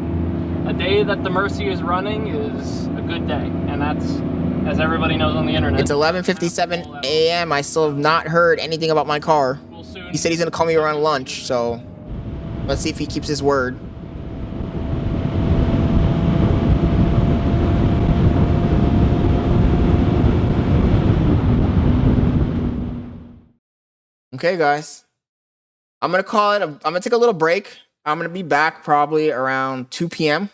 a day that the Mercy is running is a good day. And that's, as everybody knows on the internet. It's 11:57 a.m. I still have not heard anything about my car. He said he's gonna call me around lunch, so let's see if he keeps his word. Okay, guys. I'm gonna call it. I'm gonna take a little break. I'm gonna be back probably around 2 p.m.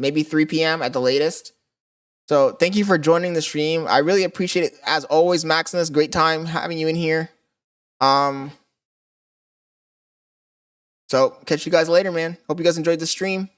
Maybe 3 p.m. at the latest. So thank you for joining the stream. I really appreciate it. As always, Maximus, great time having you in here. So catch you guys later, man. Hope you guys enjoyed the stream.